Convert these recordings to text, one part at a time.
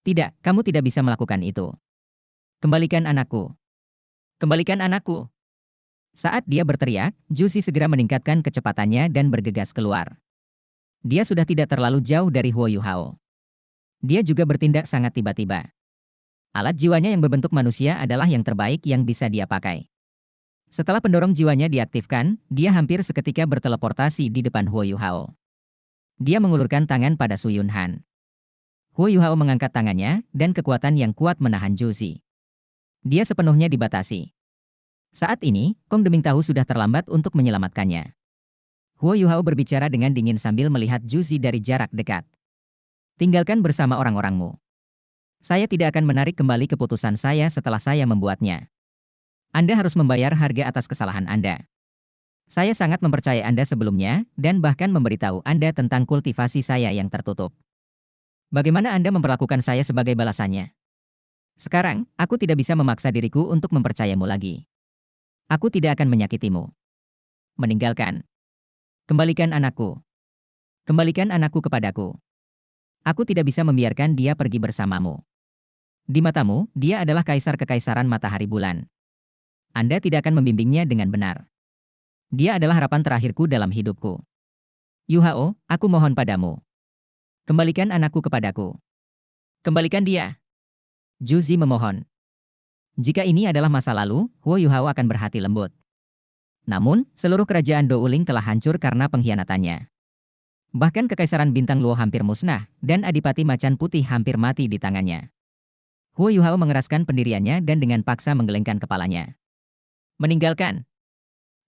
Tidak, kamu tidak bisa melakukan itu. Kembalikan anakku. Kembalikan anakku. Saat dia berteriak, Juzi segera meningkatkan kecepatannya dan bergegas keluar. Dia sudah tidak terlalu jauh dari Huo Yuhao. Dia juga bertindak sangat tiba-tiba. Alat jiwanya yang berbentuk manusia adalah yang terbaik yang bisa dia pakai. Setelah pendorong jiwanya diaktifkan, dia hampir seketika berteleportasi di depan Huo Yuhao. Dia mengulurkan tangan pada Su Yunhan. Huo Yuhao mengangkat tangannya, dan kekuatan yang kuat menahan Juzi. Dia sepenuhnya dibatasi. Saat ini, Kong Deming tahu sudah terlambat untuk menyelamatkannya. Huo Yuhao berbicara dengan dingin sambil melihat Juzi dari jarak dekat. Tinggalkan bersama orang-orangmu. Saya tidak akan menarik kembali keputusan saya setelah saya membuatnya. Anda harus membayar harga atas kesalahan Anda. Saya sangat mempercayai Anda sebelumnya, dan bahkan memberitahu Anda tentang kultivasi saya yang tertutup. Bagaimana Anda memperlakukan saya sebagai balasannya? Sekarang, aku tidak bisa memaksa diriku untuk mempercayamu lagi. Aku tidak akan menyakitimu. Meninggalkan. Kembalikan anakku. Kembalikan anakku kepadaku. Aku tidak bisa membiarkan dia pergi bersamamu. Di matamu, dia adalah kaisar kekaisaran matahari bulan. Anda tidak akan membimbingnya dengan benar. Dia adalah harapan terakhirku dalam hidupku. Yuhao, aku mohon padamu. Kembalikan anakku kepadaku. Kembalikan dia. Juzi memohon. Jika ini adalah masa lalu, Huo Yuhao akan berhati lembut. Namun, seluruh kerajaan Douling telah hancur karena pengkhianatannya. Bahkan kekaisaran bintang Luo hampir musnah, dan Adipati Macan Putih hampir mati di tangannya. Huo Yuhao mengeraskan pendiriannya dan dengan paksa menggelengkan kepalanya. Meninggalkan.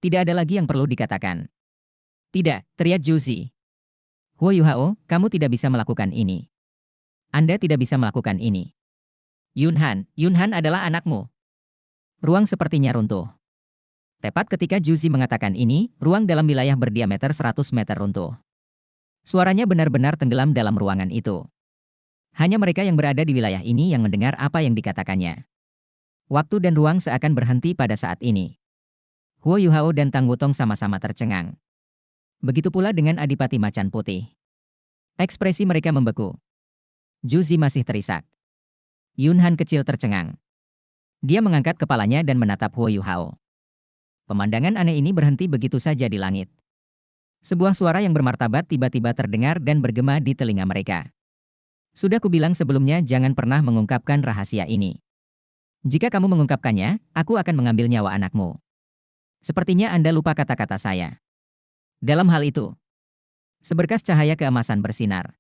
Tidak ada lagi yang perlu dikatakan. Tidak, teriak Juzi. Huo Yuhao, kamu tidak bisa melakukan ini. Anda tidak bisa melakukan ini. Yunhan adalah anakmu. Ruang sepertinya runtuh. Tepat ketika Juzi mengatakan ini, ruang dalam wilayah berdiameter 100 meter runtuh. Suaranya benar-benar tenggelam dalam ruangan itu. Hanya mereka yang berada di wilayah ini yang mendengar apa yang dikatakannya. Waktu dan ruang seakan berhenti pada saat ini. Huo Yuhao dan Tang Wutong sama-sama tercengang. Begitu pula dengan Adipati Macan Putih. Ekspresi mereka membeku. Juzi masih terisak. Yunhan kecil tercengang. Dia mengangkat kepalanya dan menatap Huo Yuhao. Pemandangan aneh ini berhenti begitu saja di langit. Sebuah suara yang bermartabat tiba-tiba terdengar dan bergema di telinga mereka. Sudah kubilang sebelumnya jangan pernah mengungkapkan rahasia ini. Jika kamu mengungkapkannya, aku akan mengambil nyawa anakmu. Sepertinya Anda lupa kata-kata saya. Dalam hal itu, seberkas cahaya keemasan bersinar.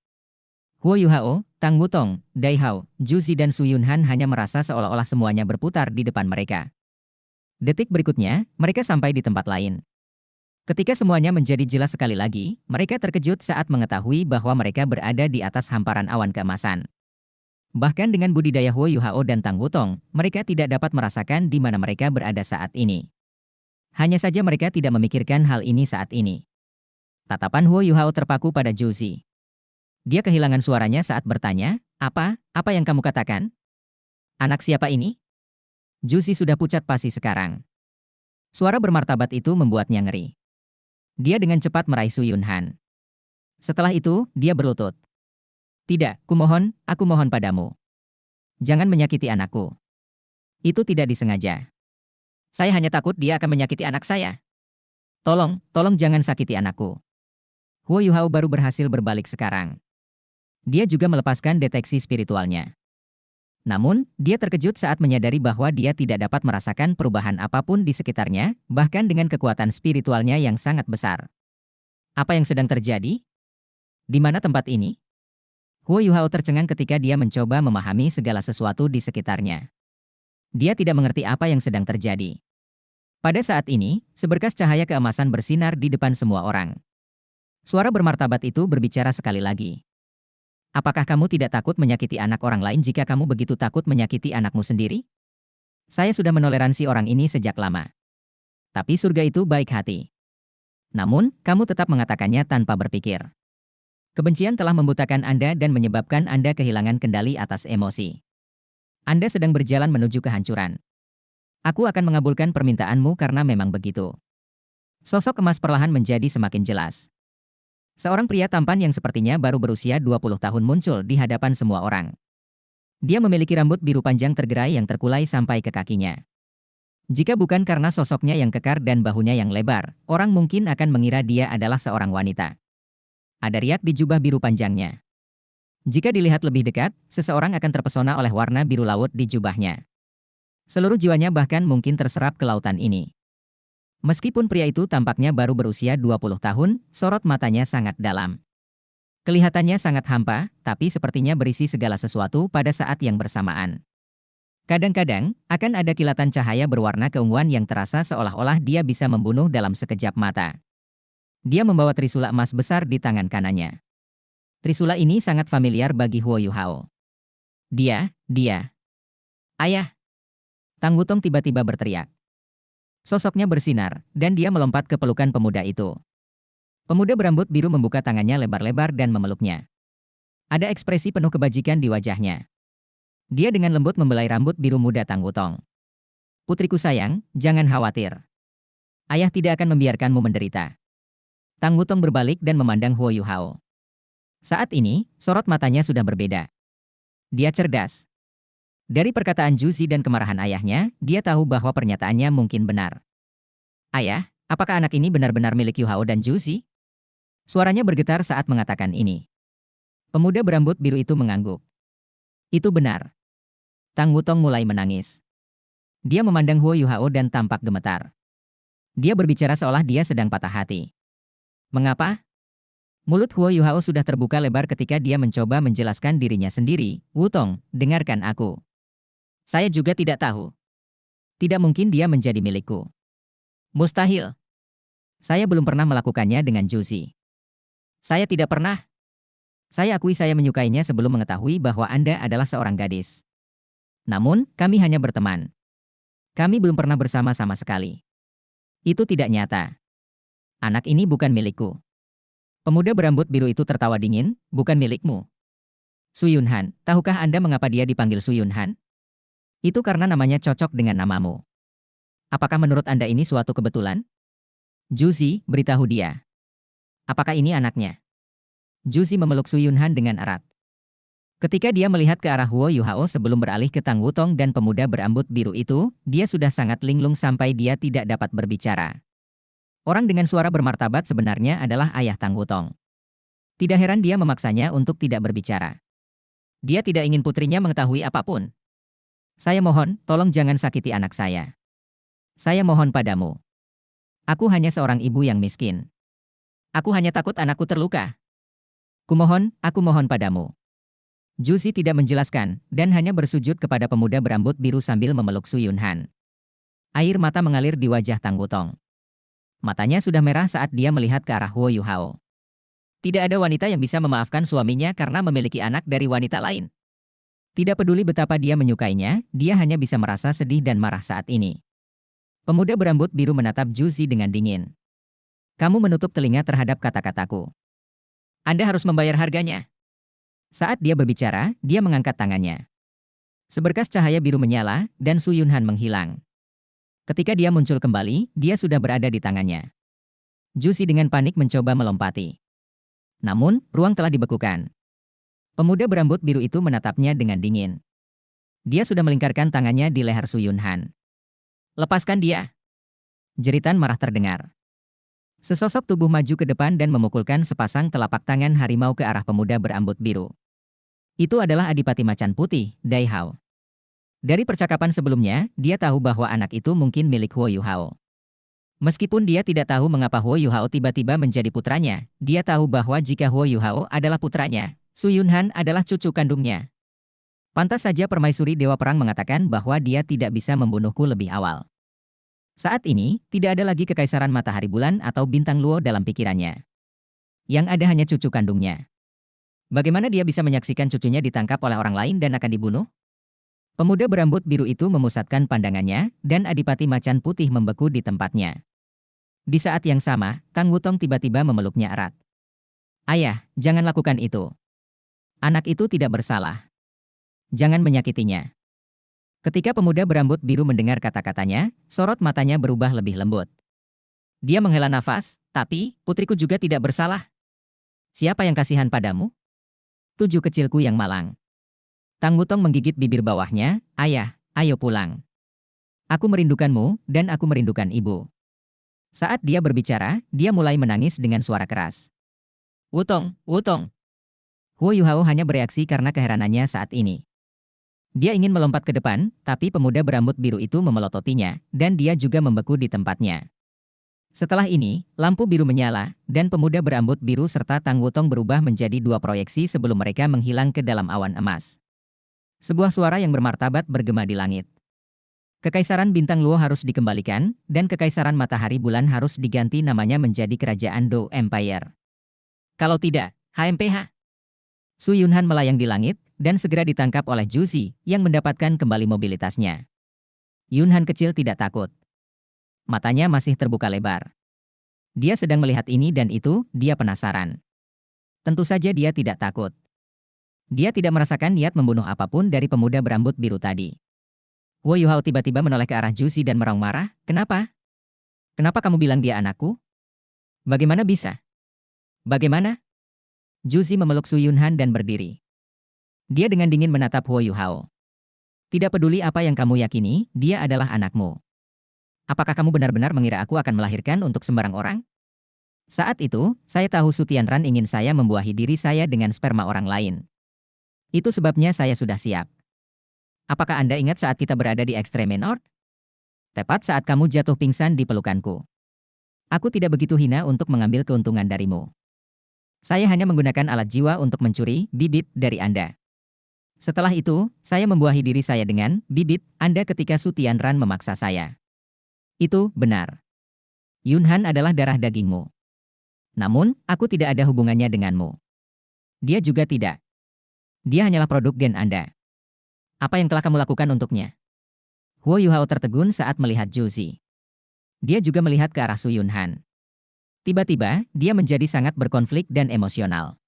Huo Yuhao, Tang Wutong, Dai Hao, Juzi dan Su Yunhan hanya merasa seolah-olah semuanya berputar di depan mereka. Detik berikutnya, mereka sampai di tempat lain. Ketika semuanya menjadi jelas sekali lagi, mereka terkejut saat mengetahui bahwa mereka berada di atas hamparan awan keemasan. Bahkan dengan budidaya Huo Yuhao dan Tang Wutong, mereka tidak dapat merasakan di mana mereka berada saat ini. Hanya saja mereka tidak memikirkan hal ini saat ini. Tatapan Huo Yuhao terpaku pada Juzi. Dia kehilangan suaranya saat bertanya, apa yang kamu katakan? Anak siapa ini? Juzi sudah pucat pasi sekarang. Suara bermartabat itu membuatnya ngeri. Dia dengan cepat meraih Su Yunhan. Setelah itu, dia berlutut. Tidak, aku mohon padamu. Jangan menyakiti anakku. Itu tidak disengaja. Saya hanya takut dia akan menyakiti anak saya. Tolong jangan sakiti anakku. Huo Yuhao baru berhasil berbalik sekarang. Dia juga melepaskan deteksi spiritualnya. Namun, dia terkejut saat menyadari bahwa dia tidak dapat merasakan perubahan apapun di sekitarnya, bahkan dengan kekuatan spiritualnya yang sangat besar. Apa yang sedang terjadi? Di mana tempat ini? Huo Yuhao tercengang ketika dia mencoba memahami segala sesuatu di sekitarnya. Dia tidak mengerti apa yang sedang terjadi. Pada saat ini, seberkas cahaya keemasan bersinar di depan semua orang. Suara bermartabat itu berbicara sekali lagi. Apakah kamu tidak takut menyakiti anak orang lain jika kamu begitu takut menyakiti anakmu sendiri? Saya sudah menoleransi orang ini sejak lama. Tapi surga itu baik hati. Namun, kamu tetap mengatakannya tanpa berpikir. Kebencian telah membutakan Anda dan menyebabkan Anda kehilangan kendali atas emosi. Anda sedang berjalan menuju kehancuran. Aku akan mengabulkan permintaanmu karena memang begitu. Sosok emas perlahan menjadi semakin jelas. Seorang pria tampan yang sepertinya baru berusia 20 tahun muncul di hadapan semua orang. Dia memiliki rambut biru panjang tergerai yang terkulai sampai ke kakinya. Jika bukan karena sosoknya yang kekar dan bahunya yang lebar, orang mungkin akan mengira dia adalah seorang wanita. Ada riak di jubah biru panjangnya. Jika dilihat lebih dekat, seseorang akan terpesona oleh warna biru laut di jubahnya. Seluruh jiwanya bahkan mungkin terserap ke lautan ini. Meskipun pria itu tampaknya baru berusia 20 tahun, sorot matanya sangat dalam. Kelihatannya sangat hampa, tapi sepertinya berisi segala sesuatu pada saat yang bersamaan. Kadang-kadang, akan ada kilatan cahaya berwarna keunguan yang terasa seolah-olah dia bisa membunuh dalam sekejap mata. Dia membawa trisula emas besar di tangan kanannya. Trisula ini sangat familiar bagi Huo Yuhao. Dia. Ayah! Tang Wutong tiba-tiba berteriak. Sosoknya bersinar, dan dia melompat ke pelukan pemuda itu. Pemuda berambut biru membuka tangannya lebar-lebar dan memeluknya. Ada ekspresi penuh kebajikan di wajahnya. Dia dengan lembut membelai rambut biru muda Tang Wutong. Putriku sayang, jangan khawatir. Ayah tidak akan membiarkanmu menderita. Tang Wutong berbalik dan memandang Huo Yuhao. Saat ini, sorot matanya sudah berbeda. Dia cerdas. Dari perkataan Juzi dan kemarahan ayahnya, dia tahu bahwa pernyataannya mungkin benar. Ayah, apakah anak ini benar-benar milik Yuhao dan Juzi? Suaranya bergetar saat mengatakan ini. Pemuda berambut biru itu mengangguk. Itu benar. Tang Wutong mulai menangis. Dia memandang Huo Yuhao dan tampak gemetar. Dia berbicara seolah dia sedang patah hati. Mengapa? Mulut Huo Yuhao sudah terbuka lebar ketika dia mencoba menjelaskan dirinya sendiri. Wutong, dengarkan aku. Saya juga tidak tahu. Tidak mungkin dia menjadi milikku. Mustahil. Saya belum pernah melakukannya dengan Juzi. Saya tidak pernah. Saya akui saya menyukainya sebelum mengetahui bahwa Anda adalah seorang gadis. Namun, kami hanya berteman. Kami belum pernah bersama sama sekali. Itu tidak nyata. Anak ini bukan milikku. Pemuda berambut biru itu tertawa dingin, bukan milikmu. Su Yunhan, tahukah Anda mengapa dia dipanggil Su Yunhan? Itu karena namanya cocok dengan namamu. Apakah menurut Anda ini suatu kebetulan? Juzi, beritahu dia. Apakah ini anaknya? Juzi memeluk Su Yunhan dengan erat. Ketika dia melihat ke arah Huo Yuhao sebelum beralih ke Tang Wutong dan pemuda berambut biru itu, dia sudah sangat linglung sampai dia tidak dapat berbicara. Orang dengan suara bermartabat sebenarnya adalah ayah Tang Wutong. Tidak heran dia memaksanya untuk tidak berbicara. Dia tidak ingin putrinya mengetahui apapun. Saya mohon, tolong jangan sakiti anak saya. Saya mohon padamu. Aku hanya seorang ibu yang miskin. Aku hanya takut anakku terluka. Aku mohon padamu. Juzi tidak menjelaskan, dan hanya bersujud kepada pemuda berambut biru sambil memeluk Su Yunhan. Air mata mengalir di wajah Tang Wutong. Matanya sudah merah saat dia melihat ke arah Huo Yuhao. Tidak ada wanita yang bisa memaafkan suaminya karena memiliki anak dari wanita lain. Tidak peduli betapa dia menyukainya, dia hanya bisa merasa sedih dan marah saat ini. Pemuda berambut biru menatap Juzi dengan dingin. Kamu menutup telinga terhadap kata-kataku. Anda harus membayar harganya. Saat dia berbicara, dia mengangkat tangannya. Seberkas cahaya biru menyala, dan Su Yunhan menghilang. Ketika dia muncul kembali, dia sudah berada di tangannya. Juzi dengan panik mencoba melompati. Namun, ruang telah dibekukan. Pemuda berambut biru itu menatapnya dengan dingin. Dia sudah melingkarkan tangannya di leher Su Yunhan. Lepaskan dia! Jeritan marah terdengar. Sesosok tubuh maju ke depan dan memukulkan sepasang telapak tangan harimau ke arah pemuda berambut biru. Itu adalah Adipati Macan Putih, Dai Hao. Dari percakapan sebelumnya, dia tahu bahwa anak itu mungkin milik Huo Yuhao. Meskipun dia tidak tahu mengapa Huo Yuhao tiba-tiba menjadi putranya, dia tahu bahwa jika Huo Yuhao adalah putranya, Su Yunhan adalah cucu kandungnya. Pantas saja permaisuri Dewa Perang mengatakan bahwa dia tidak bisa membunuhku lebih awal. Saat ini, tidak ada lagi kekaisaran matahari bulan atau bintang Luo dalam pikirannya. Yang ada hanya cucu kandungnya. Bagaimana dia bisa menyaksikan cucunya ditangkap oleh orang lain dan akan dibunuh? Pemuda berambut biru itu memusatkan pandangannya, dan Adipati Macan Putih membeku di tempatnya. Di saat yang sama, Tang Wutong tiba-tiba memeluknya erat. Ayah, jangan lakukan itu. Anak itu tidak bersalah. Jangan menyakitinya. Ketika pemuda berambut biru mendengar kata-katanya, sorot matanya berubah lebih lembut. Dia menghela nafas, tapi, putriku juga tidak bersalah. Siapa yang kasihan padamu? Tujuh kecilku yang malang. Tang Wutong menggigit bibir bawahnya, "Ayah, ayo pulang. Aku merindukanmu, dan aku merindukan ibu." Saat dia berbicara, dia mulai menangis dengan suara keras. "Wutong, Wutong!" Huo Yuhao hanya bereaksi karena keheranannya saat ini. Dia ingin melompat ke depan, tapi pemuda berambut biru itu memelototinya, dan dia juga membeku di tempatnya. Setelah ini, lampu biru menyala, dan pemuda berambut biru serta Tang Wutong berubah menjadi dua proyeksi sebelum mereka menghilang ke dalam awan emas. Sebuah suara yang bermartabat bergema di langit. Kekaisaran Bintang Luo harus dikembalikan, dan Kekaisaran Matahari Bulan harus diganti namanya menjadi Kerajaan Dou Empire. Kalau tidak, HMPH. Su Yunhan melayang di langit, dan segera ditangkap oleh Zhu Xi, yang mendapatkan kembali mobilitasnya. Yunhan kecil tidak takut. Matanya masih terbuka lebar. Dia sedang melihat ini dan itu, dia penasaran. Tentu saja dia tidak takut. Dia tidak merasakan niat membunuh apapun dari pemuda berambut biru tadi. Huo Yuhao tiba-tiba menoleh ke arah Zhu Xi dan meraung marah, "Kenapa? Kenapa kamu bilang dia anakku? Bagaimana bisa? Bagaimana?" Zhu Xi memeluk Su Yunhan dan berdiri. Dia dengan dingin menatap Huo Yuhao. "Tidak peduli apa yang kamu yakini, dia adalah anakmu. Apakah kamu benar-benar mengira aku akan melahirkan untuk sembarang orang? Saat itu, saya tahu Su Tianran ingin saya membuahi diri saya dengan sperma orang lain. Itu sebabnya saya sudah siap. Apakah Anda ingat saat kita berada di Extreme North? Tepat saat kamu jatuh pingsan di pelukanku. Aku tidak begitu hina untuk mengambil keuntungan darimu. Saya hanya menggunakan alat jiwa untuk mencuri bibit dari Anda. Setelah itu, saya membuahi diri saya dengan bibit Anda ketika Su Tianran memaksa saya. Itu benar. Yunhan adalah darah dagingmu. Namun, aku tidak ada hubungannya denganmu. Dia juga tidak. Dia hanyalah produk gen Anda. Apa yang telah kamu lakukan untuknya?" Huo Yuhao tertegun saat melihat Zhu Xi. Dia juga melihat ke arah Su Yunhan. Tiba-tiba, dia menjadi sangat berkonflik dan emosional.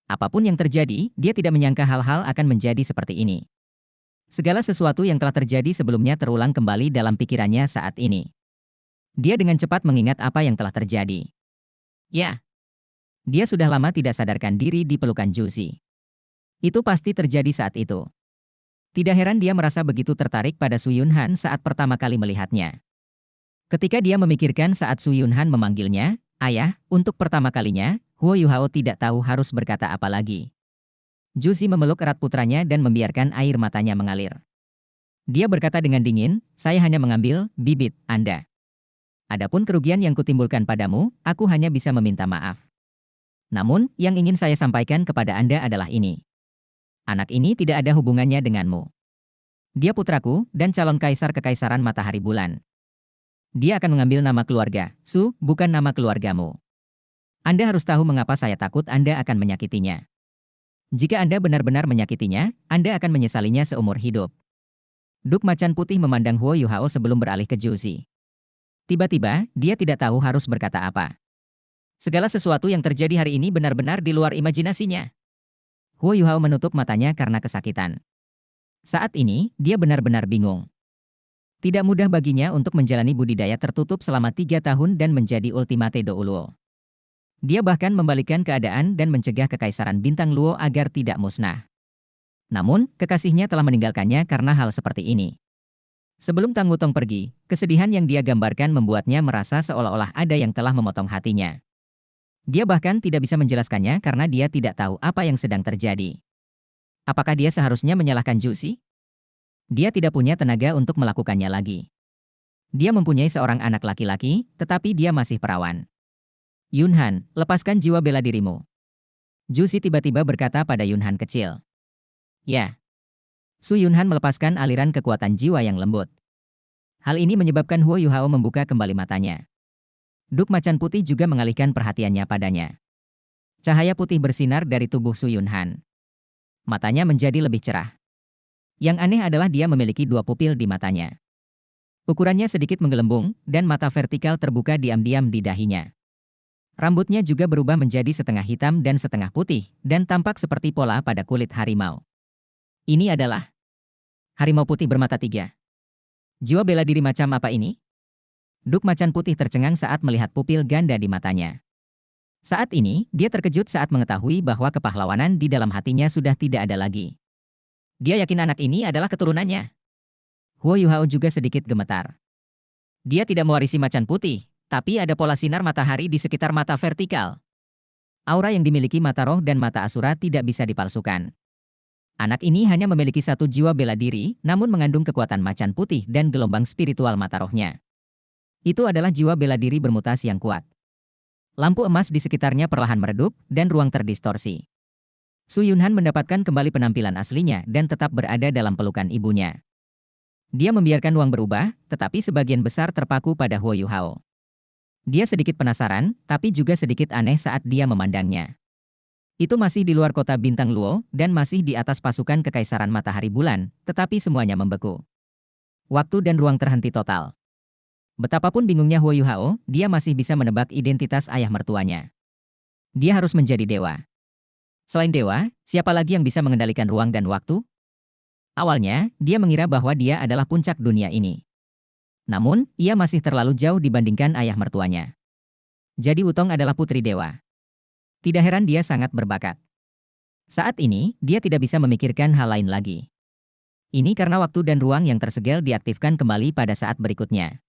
Apapun yang terjadi, dia tidak menyangka hal-hal akan menjadi seperti ini. Segala sesuatu yang telah terjadi sebelumnya terulang kembali dalam pikirannya saat ini. Dia dengan cepat mengingat apa yang telah terjadi. Ya, dia sudah lama tidak sadarkan diri di pelukan Zhu Xi. Itu pasti terjadi saat itu. Tidak heran dia merasa begitu tertarik pada Su Yunhan saat pertama kali melihatnya. Ketika dia memikirkan saat Su Yunhan memanggilnya, "Ayah," untuk pertama kalinya, Huo Yuhao tidak tahu harus berkata apa lagi. Zhu Xi memeluk erat putranya dan membiarkan air matanya mengalir. Dia berkata dengan dingin, "Saya hanya mengambil bibit Anda. Adapun kerugian yang kutimbulkan padamu, aku hanya bisa meminta maaf. Namun, yang ingin saya sampaikan kepada Anda adalah ini. Anak ini tidak ada hubungannya denganmu. Dia putraku dan calon kaisar Kekaisaran Matahari Bulan. Dia akan mengambil nama keluarga, Su, bukan nama keluargamu. Anda harus tahu mengapa saya takut Anda akan menyakitinya. Jika Anda benar-benar menyakitinya, Anda akan menyesalinya seumur hidup." Duk Macan Putih memandang Huo Yuhao sebelum beralih ke Zhu Xi. Tiba-tiba, dia tidak tahu harus berkata apa. Segala sesuatu yang terjadi hari ini benar-benar di luar imajinasinya. Huo Yuhao menutup matanya karena kesakitan. Saat ini, dia benar-benar bingung. Tidak mudah baginya untuk menjalani budidaya tertutup selama 3 tahun dan menjadi ultimate Dou Luo. Dia bahkan membalikkan keadaan dan mencegah Kekaisaran Bintang Luo agar tidak musnah. Namun, kekasihnya telah meninggalkannya karena hal seperti ini. Sebelum Tang Wutong pergi, kesedihan yang dia gambarkan membuatnya merasa seolah-olah ada yang telah memotong hatinya. Dia bahkan tidak bisa menjelaskannya karena dia tidak tahu apa yang sedang terjadi. Apakah dia seharusnya menyalahkan Zhu Xi? Dia tidak punya tenaga untuk melakukannya lagi. Dia mempunyai seorang anak laki-laki, tetapi dia masih perawan. "Yunhan, lepaskan jiwa bela dirimu." Zhu Xi tiba-tiba berkata pada Yunhan kecil. "Ya." Su Yunhan melepaskan aliran kekuatan jiwa yang lembut. Hal ini menyebabkan Huo Yuhao membuka kembali matanya. Duk Macan Putih juga mengalihkan perhatiannya padanya. Cahaya putih bersinar dari tubuh Su Yunhan. Matanya menjadi lebih cerah. Yang aneh adalah dia memiliki 2 pupil di matanya. Ukurannya sedikit menggelembung, dan mata vertikal terbuka diam-diam di dahinya. Rambutnya juga berubah menjadi setengah hitam dan setengah putih, dan tampak seperti pola pada kulit harimau. Ini adalah harimau putih bermata 3. Jiwa bela diri macam apa ini? Duk Macan Putih tercengang saat melihat pupil ganda di matanya. Saat ini, dia terkejut saat mengetahui bahwa kepahlawanan di dalam hatinya sudah tidak ada lagi. Dia yakin anak ini adalah keturunannya. Huo Yuhao juga sedikit gemetar. Dia tidak mewarisi macan putih, tapi ada pola sinar matahari di sekitar mata vertikal. Aura yang dimiliki mata roh dan mata asura tidak bisa dipalsukan. Anak ini hanya memiliki satu jiwa bela diri, namun mengandung kekuatan macan putih dan gelombang spiritual mata rohnya. Itu adalah jiwa bela diri bermutasi yang kuat. Lampu emas di sekitarnya perlahan meredup, dan ruang terdistorsi. Su Yunhan mendapatkan kembali penampilan aslinya dan tetap berada dalam pelukan ibunya. Dia membiarkan ruang berubah, tetapi sebagian besar terpaku pada Huo Yuhao. Dia sedikit penasaran, tapi juga sedikit aneh saat dia memandangnya. Itu masih di luar kota Bintang Luo, dan masih di atas pasukan Kekaisaran Matahari Bulan, tetapi semuanya membeku. Waktu dan ruang terhenti total. Betapapun bingungnya Huo Yuhao, dia masih bisa menebak identitas ayah mertuanya. Dia harus menjadi dewa. Selain dewa, siapa lagi yang bisa mengendalikan ruang dan waktu? Awalnya, dia mengira bahwa dia adalah puncak dunia ini. Namun, ia masih terlalu jauh dibandingkan ayah mertuanya. Jadi Wutong adalah putri dewa. Tidak heran dia sangat berbakat. Saat ini, dia tidak bisa memikirkan hal lain lagi. Ini karena waktu dan ruang yang tersegel diaktifkan kembali pada saat berikutnya.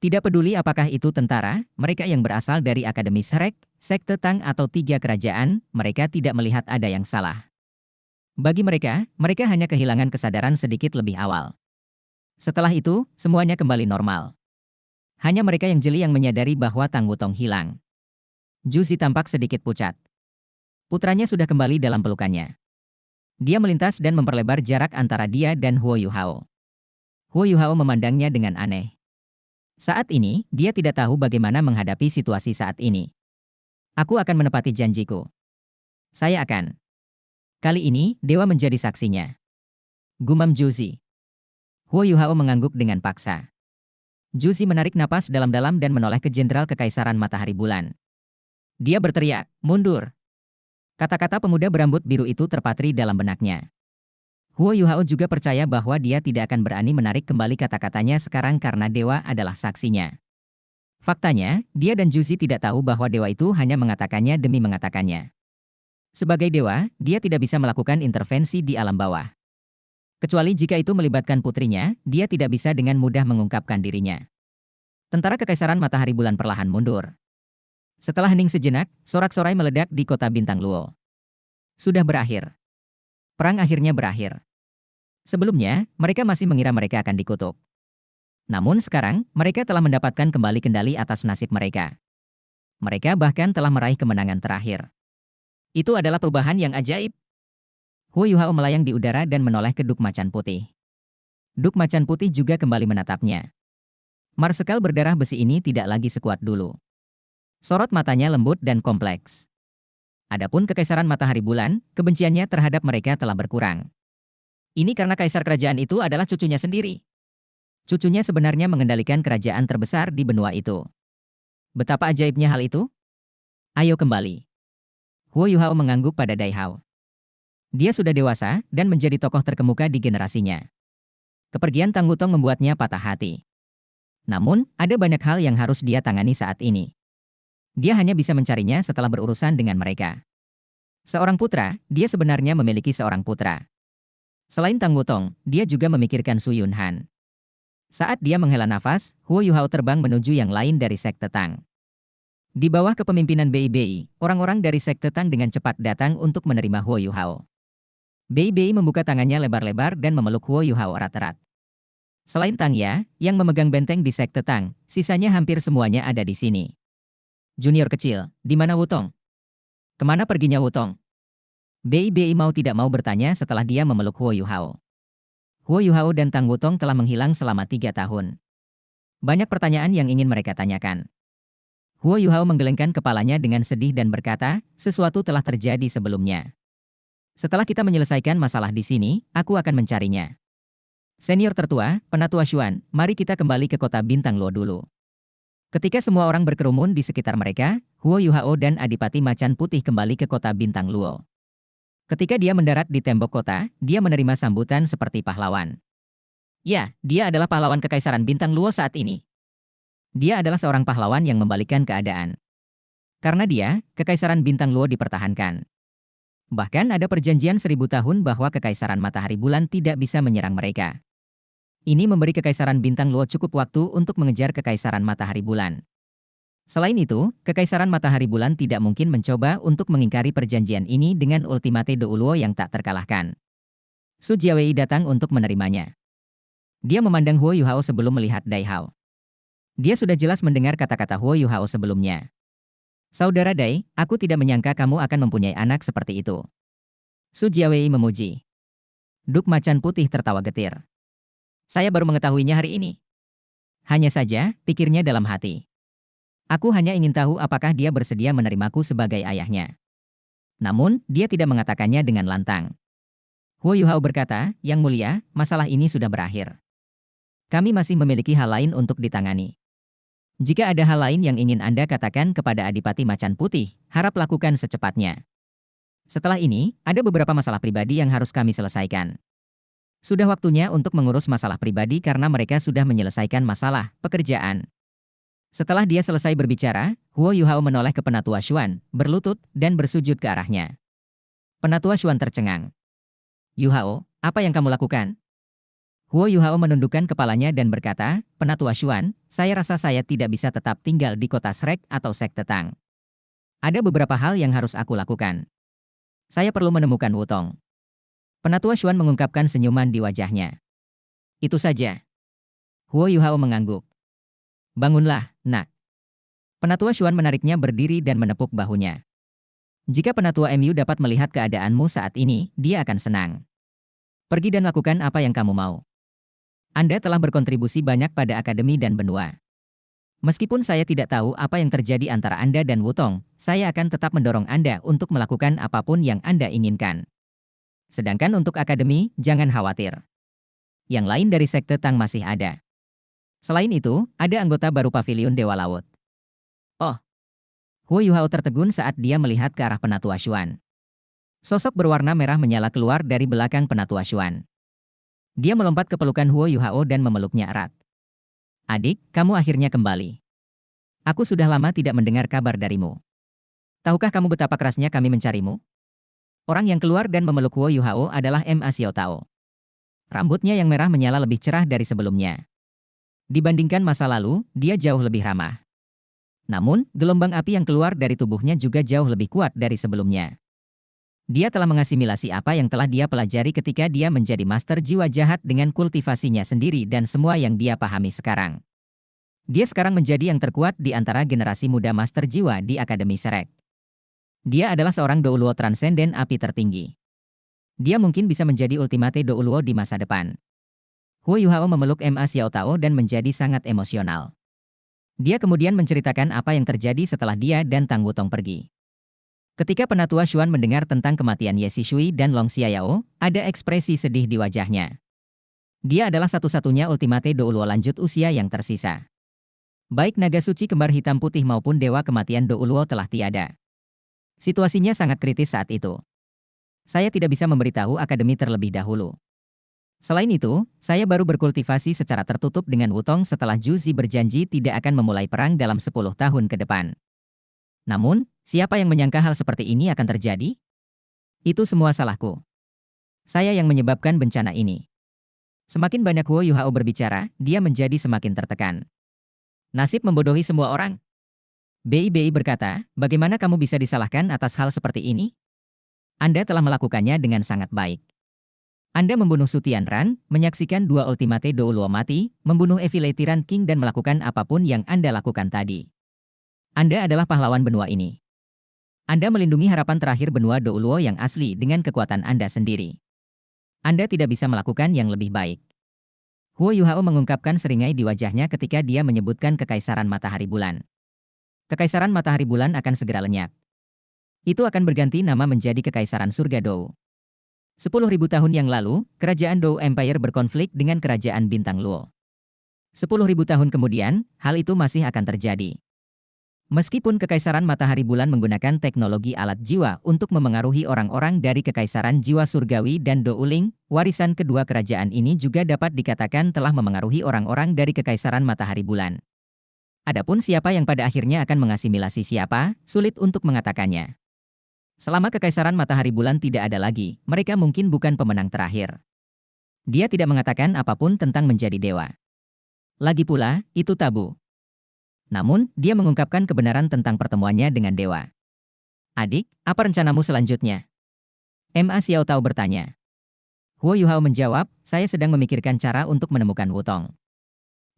Tidak peduli apakah itu tentara, mereka yang berasal dari Akademi Shrek, Sekte Tang atau tiga kerajaan, mereka tidak melihat ada yang salah. Bagi mereka, mereka hanya kehilangan kesadaran sedikit lebih awal. Setelah itu, semuanya kembali normal. Hanya mereka yang jeli yang menyadari bahwa Tang Wutong hilang. Jusi tampak sedikit pucat. Putranya sudah kembali dalam pelukannya. Dia melintas dan memperlebar jarak antara dia dan Huo Yuhao. Huo Yuhao memandangnya dengan aneh. Saat ini, dia tidak tahu bagaimana menghadapi situasi saat ini. Aku akan menepati janjiku. Saya akan. Kali ini, dewa menjadi saksinya. Gumam Jusi. Huo Yuhao mengangguk dengan paksa. Jusi menarik napas dalam-dalam dan menoleh ke Jenderal Kekaisaran Matahari Bulan. Dia berteriak, mundur. Kata-kata pemuda berambut biru itu terpatri dalam benaknya. Huo Yuhao juga percaya bahwa dia tidak akan berani menarik kembali kata-katanya sekarang karena dewa adalah saksinya. Faktanya, dia dan Jusi tidak tahu bahwa dewa itu hanya mengatakannya demi mengatakannya. Sebagai dewa, dia tidak bisa melakukan intervensi di alam bawah. Kecuali jika itu melibatkan putrinya, dia tidak bisa dengan mudah mengungkapkan dirinya. Tentara Kekaisaran Matahari Bulan perlahan mundur. Setelah hening sejenak, sorak-sorai meledak di kota Bintang Luo. Sudah berakhir. Perang akhirnya berakhir. Sebelumnya, mereka masih mengira mereka akan dikutuk. Namun sekarang, mereka telah mendapatkan kembali kendali atas nasib mereka. Mereka bahkan telah meraih kemenangan terakhir. Itu adalah perubahan yang ajaib. Huo Yuhao melayang di udara dan menoleh ke Duk Macan Putih. Duk Macan Putih juga kembali menatapnya. Marsekal berdarah besi ini tidak lagi sekuat dulu. Sorot matanya lembut dan kompleks. Adapun Kekaisaran Matahari Bulan, kebenciannya terhadap mereka telah berkurang. Ini karena kaisar kerajaan itu adalah cucunya sendiri. Cucunya sebenarnya mengendalikan kerajaan terbesar di benua itu. Betapa ajaibnya hal itu? Ayo kembali. Huo Yuhao mengangguk pada Dai Hao. Dia sudah dewasa dan menjadi tokoh terkemuka di generasinya. Kepergian Tang Wutong membuatnya patah hati. Namun, ada banyak hal yang harus dia tangani saat ini. Dia hanya bisa mencarinya setelah berurusan dengan mereka. Seorang putra, dia sebenarnya memiliki seorang putra. Selain Tang Wutong, dia juga memikirkan Su Yunhan. Saat dia menghela nafas, Huo Yuhao terbang menuju yang lain dari Sekte Tang. Di bawah kepemimpinan BIBI, orang-orang dari Sekte Tang dengan cepat datang untuk menerima Huo Yuhao. BIBI membuka tangannya lebar-lebar dan memeluk Huo Yuhao erat-erat. Selain Tang Ya, yang memegang benteng di Sekte Tang, sisanya hampir semuanya ada di sini. Junior kecil, di mana Wutong? Kemana perginya Wutong? BIBI mau tidak mau bertanya setelah dia memeluk Huo Yuhao. Huo Yuhao dan Tang Wutong telah menghilang selama 3 tahun. Banyak pertanyaan yang ingin mereka tanyakan. Huo Yuhao menggelengkan kepalanya dengan sedih dan berkata, sesuatu telah terjadi sebelumnya. Setelah kita menyelesaikan masalah di sini, aku akan mencarinya. Senior tertua, Penatua Xuan, mari kita kembali ke kota Bintang Luo dulu. Ketika semua orang berkerumun di sekitar mereka, Huo Yuhao dan Adipati Macan Putih kembali ke kota Bintang Luo. Ketika dia mendarat di tembok kota, dia menerima sambutan seperti pahlawan. Ya, dia adalah pahlawan Kekaisaran Bintang Luo saat ini. Dia adalah seorang pahlawan yang membalikkan keadaan. Karena dia, Kekaisaran Bintang Luo dipertahankan. Bahkan ada perjanjian 1.000 tahun bahwa Kekaisaran Matahari Bulan tidak bisa menyerang mereka. Ini memberi Kekaisaran Bintang Luo cukup waktu untuk mengejar Kekaisaran Matahari Bulan. Selain itu, Kekaisaran Matahari Bulan tidak mungkin mencoba untuk mengingkari perjanjian ini dengan ultimate Do Luo yang tak terkalahkan. Su Jiawei datang untuk menerimanya. Dia memandang Huo Yuhao sebelum melihat Dai Hao. Dia sudah jelas mendengar kata-kata Huo Yuhao sebelumnya. Saudara Dai, aku tidak menyangka kamu akan mempunyai anak seperti itu. Su Jiawei memuji. Duk Macan Putih tertawa getir. Saya baru mengetahuinya hari ini. Hanya saja, pikirnya dalam hati. Aku hanya ingin tahu apakah dia bersedia menerimaku sebagai ayahnya. Namun, dia tidak mengatakannya dengan lantang. Huo Yuhao berkata, Yang Mulia, masalah ini sudah berakhir. Kami masih memiliki hal lain untuk ditangani. Jika ada hal lain yang ingin Anda katakan kepada Adipati Macan Putih, harap lakukan secepatnya. Setelah ini, ada beberapa masalah pribadi yang harus kami selesaikan. Sudah waktunya untuk mengurus masalah pribadi karena mereka sudah menyelesaikan masalah pekerjaan. Setelah dia selesai berbicara, Huo Yuhao menoleh ke Penatua Xuan, berlutut, dan bersujud ke arahnya. Penatua Xuan tercengang. Yuhao, apa yang kamu lakukan? Huo Yuhao menundukkan kepalanya dan berkata, Penatua Xuan, saya rasa saya tidak bisa tetap tinggal di kota Shrek atau Sekte Tang. Ada beberapa hal yang harus aku lakukan. Saya perlu menemukan Wutong. Penatua Xuan mengungkapkan senyuman di wajahnya. Itu saja. Huo Yuhao mengangguk. Bangunlah, nak. Penatua Xuan menariknya berdiri dan menepuk bahunya. Jika Penatua MU dapat melihat keadaanmu saat ini, dia akan senang. Pergi dan lakukan apa yang kamu mau. Anda telah berkontribusi banyak pada akademi dan benua. Meskipun saya tidak tahu apa yang terjadi antara Anda dan Wutong, saya akan tetap mendorong Anda untuk melakukan apapun yang Anda inginkan. Sedangkan untuk akademi, jangan khawatir. Yang lain dari Sekte Tang masih ada. Selain itu, ada anggota baru Pavilion Dewa Laut. Oh. Huo Yuhao tertegun saat dia melihat ke arah Penatua Xuan. Sosok berwarna merah menyala keluar dari belakang Penatua Xuan. Dia melompat ke pelukan Huo Yuhao dan memeluknya erat. Adik, kamu akhirnya kembali. Aku sudah lama tidak mendengar kabar darimu. Tahukah kamu betapa kerasnya kami mencarimu? Orang yang keluar dan memeluk Huo Yuhao adalah Ma Xiao Tao. Rambutnya yang merah menyala lebih cerah dari sebelumnya. Dibandingkan masa lalu, dia jauh lebih ramah. Namun, gelombang api yang keluar dari tubuhnya juga jauh lebih kuat dari sebelumnya. Dia telah mengasimilasi apa yang telah dia pelajari ketika dia menjadi master jiwa jahat dengan kultivasinya sendiri dan semua yang dia pahami sekarang. Dia sekarang menjadi yang terkuat di antara generasi muda master jiwa di Akademi Shrek. Dia adalah seorang Douluo transenden api tertinggi. Dia mungkin bisa menjadi ultimate Douluo di masa depan. Huo Yuhao memeluk Ma Xiao Tao dan menjadi sangat emosional. Dia kemudian menceritakan apa yang terjadi setelah dia dan Tang Wutong pergi. Ketika Penatua Xuan mendengar tentang kematian Ye Shishui dan Long Xiaoyao, ada ekspresi sedih di wajahnya. Dia adalah satu-satunya ultimate Douluo lanjut usia yang tersisa. Baik naga suci kembar hitam putih maupun dewa kematian Douluo telah tiada. Situasinya sangat kritis saat itu. Saya tidak bisa memberitahu akademi terlebih dahulu. Selain itu, saya baru berkultivasi secara tertutup dengan Wutong setelah Zhu Zi berjanji tidak akan memulai perang dalam 10 tahun ke depan. Namun, siapa yang menyangka hal seperti ini akan terjadi? Itu semua salahku. Saya yang menyebabkan bencana ini. Semakin banyak Huo Yuhao berbicara, dia menjadi semakin tertekan. Nasib membodohi semua orang. BI berkata, bagaimana kamu bisa disalahkan atas hal seperti ini? Anda telah melakukannya dengan sangat baik. Anda membunuh Su Tianran, menyaksikan 2 ultimate Douluo mati, membunuh Evil Tiran King dan melakukan apapun yang Anda lakukan tadi. Anda adalah pahlawan benua ini. Anda melindungi harapan terakhir benua Douluo yang asli dengan kekuatan Anda sendiri. Anda tidak bisa melakukan yang lebih baik. Huo Yuhao mengungkapkan seringai di wajahnya ketika dia menyebutkan Kekaisaran Matahari Bulan. Kekaisaran Matahari Bulan akan segera lenyap. Itu akan berganti nama menjadi Kekaisaran Surga Dou. 10.000 tahun yang lalu, Kerajaan Dou Empire berkonflik dengan Kerajaan Bintang Luo. 10.000 tahun kemudian, hal itu masih akan terjadi. Meskipun Kekaisaran Matahari Bulan menggunakan teknologi alat jiwa untuk memengaruhi orang-orang dari Kekaisaran Jiwa Surgawi dan Douling, warisan kedua kerajaan ini juga dapat dikatakan telah memengaruhi orang-orang dari Kekaisaran Matahari Bulan. Adapun siapa yang pada akhirnya akan mengasimilasi siapa, sulit untuk mengatakannya. Selama kekaisaran matahari bulan tidak ada lagi, mereka mungkin bukan pemenang terakhir. Dia tidak mengatakan apapun tentang menjadi dewa. Lagi pula, itu tabu. Namun, dia mengungkapkan kebenaran tentang pertemuannya dengan dewa. Adik, apa rencanamu selanjutnya? Ma Xiao Tao bertanya. Huo Yuhao menjawab, saya sedang memikirkan cara untuk menemukan Wutong.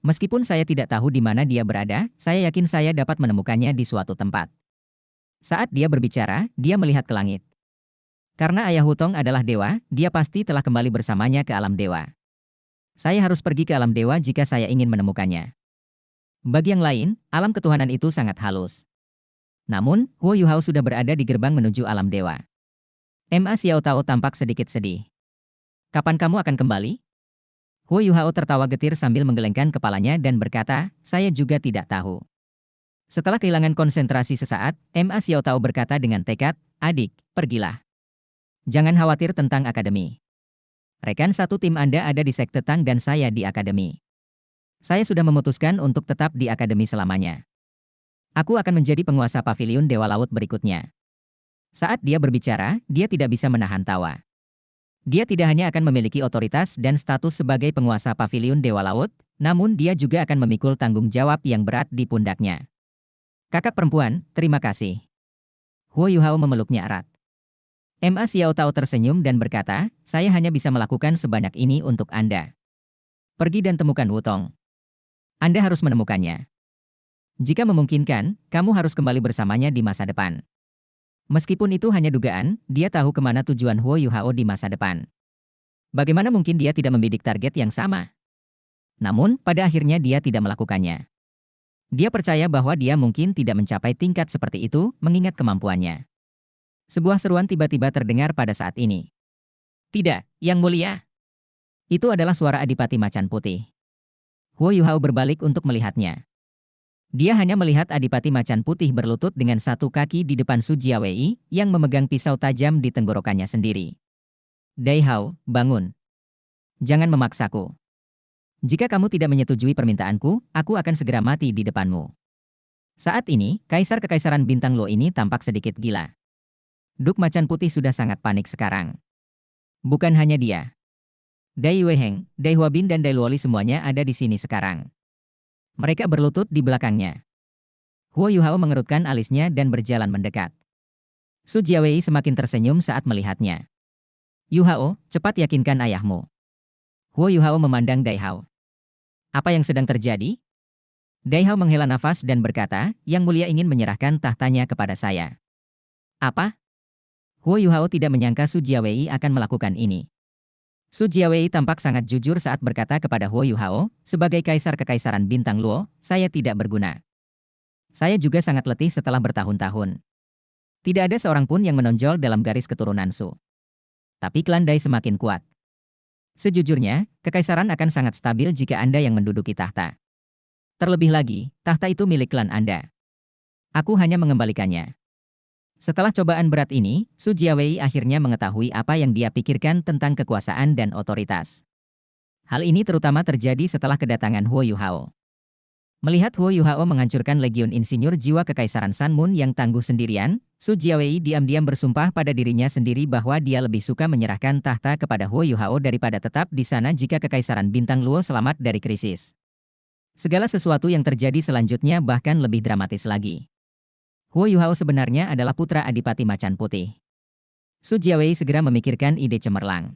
Meskipun saya tidak tahu di mana dia berada, saya yakin saya dapat menemukannya di suatu tempat. Saat dia berbicara, dia melihat ke langit. Karena ayah Wutong adalah dewa, dia pasti telah kembali bersamanya ke alam dewa. Saya harus pergi ke alam dewa jika saya ingin menemukannya. Bagi yang lain, alam ketuhanan itu sangat halus. Namun, Huo Yuhao sudah berada di gerbang menuju alam dewa. Ma Xiao Tao tampak sedikit sedih. Kapan kamu akan kembali? Huo Yuhao tertawa getir sambil menggelengkan kepalanya dan berkata, saya juga tidak tahu. Setelah kehilangan konsentrasi sesaat, Ma Xiao Tao berkata dengan tekad, adik, pergilah. Jangan khawatir tentang akademi. Rekan satu tim Anda ada di sekte Tang dan saya di akademi. Saya sudah memutuskan untuk tetap di akademi selamanya. Aku akan menjadi penguasa paviliun Dewa Laut berikutnya. Saat dia berbicara, dia tidak bisa menahan tawa. Dia tidak hanya akan memiliki otoritas dan status sebagai penguasa paviliun Dewa Laut, namun dia juga akan memikul tanggung jawab yang berat di pundaknya. Kakak perempuan, terima kasih. Huo Yuhao memeluknya erat. Ma Xiao Tao tersenyum dan berkata, saya hanya bisa melakukan sebanyak ini untuk Anda. Pergi dan temukan Wutong. Anda harus menemukannya. Jika memungkinkan, kamu harus kembali bersamanya di masa depan. Meskipun itu hanya dugaan, dia tahu kemana tujuan Huo Yuhao di masa depan. Bagaimana mungkin dia tidak membidik target yang sama? Namun, pada akhirnya dia tidak melakukannya. Dia percaya bahwa dia mungkin tidak mencapai tingkat seperti itu, mengingat kemampuannya. Sebuah seruan tiba-tiba terdengar pada saat ini. Tidak, Yang Mulia. Itu adalah suara Adipati Macan Putih. Huo Yuhao berbalik untuk melihatnya. Dia hanya melihat Adipati Macan Putih berlutut dengan satu kaki di depan Su Jiawei yang memegang pisau tajam di tenggorokannya sendiri. Dai Hao, bangun. Jangan memaksaku. Jika kamu tidak menyetujui permintaanku, aku akan segera mati di depanmu. Saat ini, Kaisar Kekaisaran Bintang Luo ini tampak sedikit gila. Duk Macan Putih sudah sangat panik sekarang. Bukan hanya dia. Dai Weiheng, Dai Huabin dan Dai Luoli semuanya ada di sini sekarang. Mereka berlutut di belakangnya. Huo Yuhao mengerutkan alisnya dan berjalan mendekat. Su Jiawei semakin tersenyum saat melihatnya. Yuhao, cepat yakinkan ayahmu. Huo Yuhao memandang Dai Hao. Apa yang sedang terjadi? Dai Hao menghela nafas dan berkata, Yang Mulia ingin menyerahkan tahtanya kepada saya. Apa? Huo Yuhao tidak menyangka Su Jiawei akan melakukan ini. Su Jiawei tampak sangat jujur saat berkata kepada Huo Yuhao, sebagai Kaisar Kekaisaran Bintang Luo, saya tidak berguna. Saya juga sangat letih setelah bertahun-tahun. Tidak ada seorang pun yang menonjol dalam garis keturunan Su. Tapi klan Dai semakin kuat. Sejujurnya, kekaisaran akan sangat stabil jika Anda yang menduduki tahta. Terlebih lagi, tahta itu milik klan Anda. Aku hanya mengembalikannya. Setelah cobaan berat ini, Su Jiawei akhirnya mengetahui apa yang dia pikirkan tentang kekuasaan dan otoritas. Hal ini terutama terjadi setelah kedatangan Huo Yuhao. Melihat Huo Yuhao menghancurkan legiun insinyur jiwa kekaisaran Sanmun yang tangguh sendirian, Su Jiawei diam-diam bersumpah pada dirinya sendiri bahwa dia lebih suka menyerahkan tahta kepada Huo Yuhao daripada tetap di sana jika kekaisaran Bintang Luo selamat dari krisis. Segala sesuatu yang terjadi selanjutnya bahkan lebih dramatis lagi. Huo Yuhao sebenarnya adalah putra Adipati Macan Putih. Su Jiawei segera memikirkan ide cemerlang.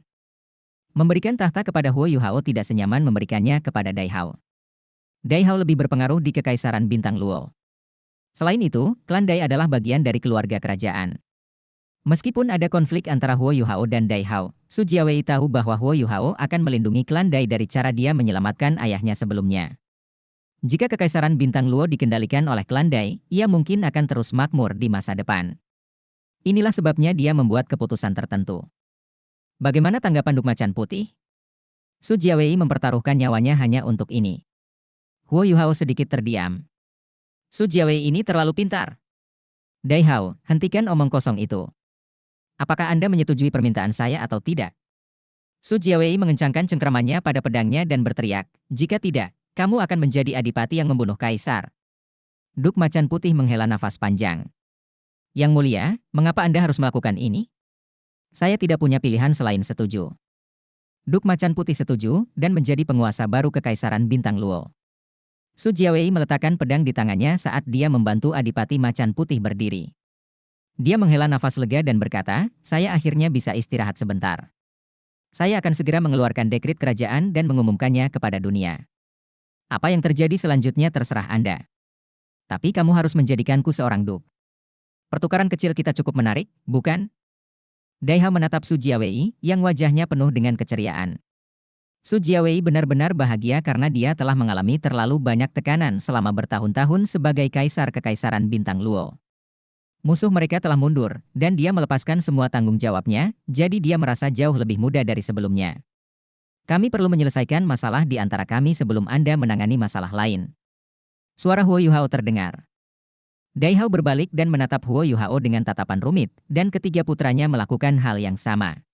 Memberikan tahta kepada Huo Yuhao tidak senyaman memberikannya kepada Dai Hao. Dai Hao lebih berpengaruh di kekaisaran Bintang Luo. Selain itu, klan Dai adalah bagian dari keluarga kerajaan. Meskipun ada konflik antara Huo Yuhao dan Dai Hao, Su Jiawei tahu bahwa Huo Yuhao akan melindungi klan Dai dari cara dia menyelamatkan ayahnya sebelumnya. Jika kekaisaran Bintang Luo dikendalikan oleh klan Dai, ia mungkin akan terus makmur di masa depan. Inilah sebabnya dia membuat keputusan tertentu. Bagaimana tanggapan Duk Macan Putih? Su Jiawei mempertaruhkan nyawanya hanya untuk ini. Huo Yuhao sedikit terdiam. Su Jiawei ini terlalu pintar. Dai Hao, hentikan omong kosong itu. Apakah Anda menyetujui permintaan saya atau tidak? Su Jiawei mengencangkan cengkramannya pada pedangnya dan berteriak, jika tidak, kamu akan menjadi adipati yang membunuh kaisar. Duk Macan Putih menghela nafas panjang. Yang mulia, mengapa Anda harus melakukan ini? Saya tidak punya pilihan selain setuju. Duk Macan Putih setuju dan menjadi penguasa baru Kekaisaran Bintang Luo. Su Jiawei meletakkan pedang di tangannya saat dia membantu Adipati Macan Putih berdiri. Dia menghela nafas lega dan berkata, saya akhirnya bisa istirahat sebentar. Saya akan segera mengeluarkan dekret kerajaan dan mengumumkannya kepada dunia. Apa yang terjadi selanjutnya terserah Anda. Tapi kamu harus menjadikanku seorang duk. Pertukaran kecil kita cukup menarik, bukan? Dai Hao menatap Su Jiawei yang wajahnya penuh dengan keceriaan. Su Jiawei benar-benar bahagia karena dia telah mengalami terlalu banyak tekanan selama bertahun-tahun sebagai kaisar Kekaisaran Bintang Luo. Musuh mereka telah mundur, dan dia melepaskan semua tanggung jawabnya, jadi dia merasa jauh lebih muda dari sebelumnya. Kami perlu menyelesaikan masalah di antara kami sebelum Anda menangani masalah lain. Suara Huo Yuhao terdengar. Dai Hao berbalik dan menatap Huo Yuhao dengan tatapan rumit, dan ketiga putranya melakukan hal yang sama.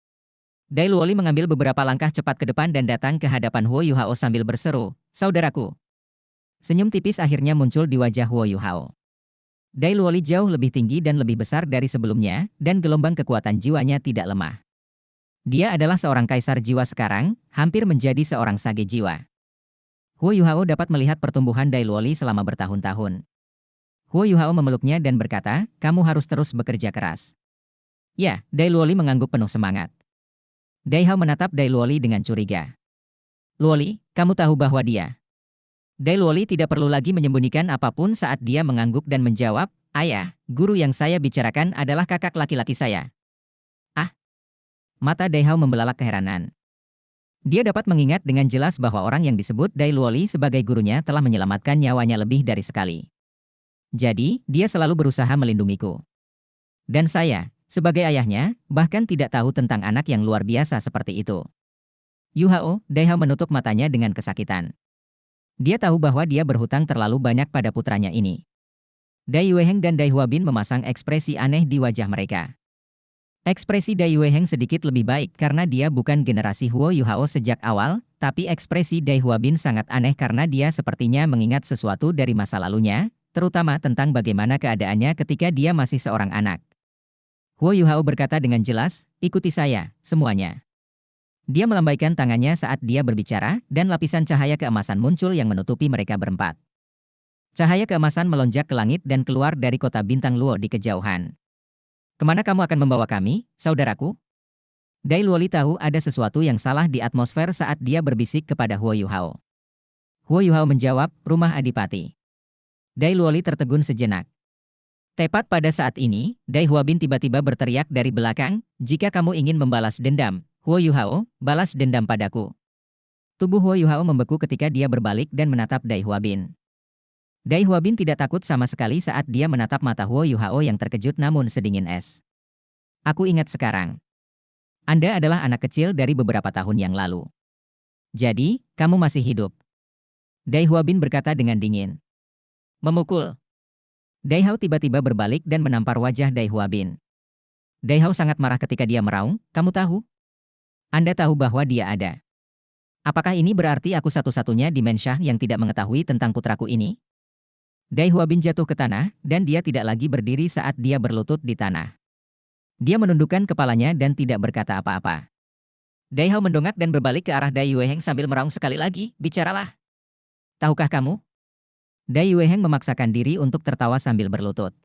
Dai Luoli mengambil beberapa langkah cepat ke depan dan datang ke hadapan Huo Yuhao sambil berseru, "Saudaraku." Senyum tipis akhirnya muncul di wajah Huo Yuhao. Dai Luoli jauh lebih tinggi dan lebih besar dari sebelumnya, dan gelombang kekuatan jiwanya tidak lemah. Dia adalah seorang kaisar jiwa sekarang, hampir menjadi seorang sage jiwa. Huo Yuhao dapat melihat pertumbuhan Dai Luoli selama bertahun-tahun. Huo Yuhao memeluknya dan berkata, kamu harus terus bekerja keras. Ya, Dai Luoli mengangguk penuh semangat. Dai Hao menatap Dai Luoli dengan curiga. Luoli, kamu tahu bahwa dia. Dai Luoli tidak perlu lagi menyembunyikan apapun saat dia mengangguk dan menjawab, ayah, guru yang saya bicarakan adalah kakak laki-laki saya. Ah? Mata Dai Hao membelalak keheranan. Dia dapat mengingat dengan jelas bahwa orang yang disebut Dai Luoli sebagai gurunya telah menyelamatkan nyawanya lebih dari sekali. Jadi, dia selalu berusaha melindungiku. Dan saya, sebagai ayahnya, bahkan tidak tahu tentang anak yang luar biasa seperti itu. Yuhao, Dai Hao menutup matanya dengan kesakitan. Dia tahu bahwa dia berhutang terlalu banyak pada putranya ini. Dai Yueheng dan Dai Huabin memasang ekspresi aneh di wajah mereka. Ekspresi Dai Yueheng sedikit lebih baik karena dia bukan generasi Huo Yuhao sejak awal, tapi ekspresi Dai Huabin sangat aneh karena dia sepertinya mengingat sesuatu dari masa lalunya, terutama tentang bagaimana keadaannya ketika dia masih seorang anak. Huo Yuhao berkata dengan jelas, ikuti saya, semuanya. Dia melambaikan tangannya saat dia berbicara, dan lapisan cahaya keemasan muncul yang menutupi mereka berempat. Cahaya keemasan melonjak ke langit dan keluar dari kota Bintang Luo di kejauhan. Kemana kamu akan membawa kami, saudaraku? Dai Luoli tahu ada sesuatu yang salah di atmosfer saat dia berbisik kepada Huo Yuhao. Huo Yuhao menjawab, rumah Adipati. Dai Luoli tertegun sejenak. Tepat pada saat ini, Dai Huabin tiba-tiba berteriak dari belakang, jika kamu ingin membalas dendam, Huo Yuhao, balas dendam padaku. Tubuh Huo Yuhao membeku ketika dia berbalik dan menatap Dai Huabin. Dai Huabin tidak takut sama sekali saat dia menatap mata Huo Yuhao yang terkejut namun sedingin es. Aku ingat sekarang. Anda adalah anak kecil dari beberapa tahun yang lalu. Jadi, kamu masih hidup. Dai Huabin berkata dengan dingin. Memukul. Dai Hao tiba-tiba berbalik dan menampar wajah Dai Huabin. Dai Hao sangat marah ketika dia meraung, kamu tahu? Anda tahu bahwa dia ada. Apakah ini berarti aku satu-satunya di Mensyah yang tidak mengetahui tentang putraku ini? Dai Huabin jatuh ke tanah, dan dia tidak lagi berdiri saat dia berlutut di tanah. Dia menundukkan kepalanya dan tidak berkata apa-apa. Dai Hao mendongak dan berbalik ke arah Dai Yueheng sambil meraung sekali lagi, bicaralah. Tahukah kamu? Dai Yueheng memaksakan diri untuk tertawa sambil berlutut.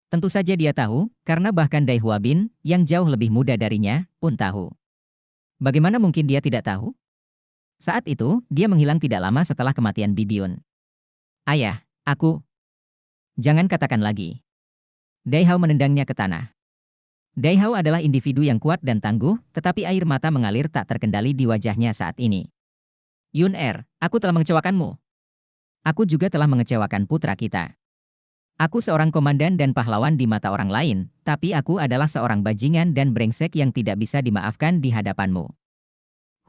Tentu saja dia tahu, karena bahkan Dai Huabin, yang jauh lebih muda darinya, pun tahu. Bagaimana mungkin dia tidak tahu? Saat itu, dia menghilang tidak lama setelah kematian Bibiun. Ayah, aku... Jangan katakan lagi. Dai Hao menendangnya ke tanah. Dai Hao adalah individu yang kuat dan tangguh, tetapi air mata mengalir tak terkendali di wajahnya saat ini. Yun Er, aku telah mengecewakanmu. Aku juga telah mengecewakan putra kita. Aku seorang komandan dan pahlawan di mata orang lain, tapi aku adalah seorang bajingan dan brengsek yang tidak bisa dimaafkan di hadapanmu.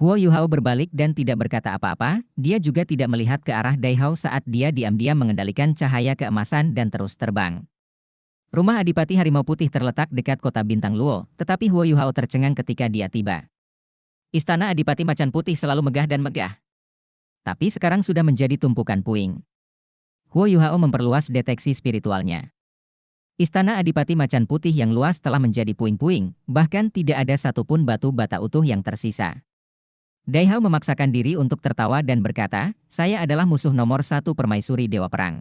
Huo Yuhao berbalik dan tidak berkata apa-apa, dia juga tidak melihat ke arah Dai Hao saat dia diam-diam mengendalikan cahaya keemasan dan terus terbang. Rumah Adipati Harimau Putih terletak dekat kota Bintang Luo, tetapi Huo Yuhao tercengang ketika dia tiba. Istana Adipati Macan Putih selalu megah dan megah. Tapi sekarang sudah menjadi tumpukan puing. Huo Yuhao memperluas deteksi spiritualnya. Istana Adipati Macan Putih yang luas telah menjadi puing-puing, bahkan tidak ada satupun batu bata utuh yang tersisa. Dai Hao memaksakan diri untuk tertawa dan berkata, saya adalah musuh nomor satu permaisuri Dewa Perang.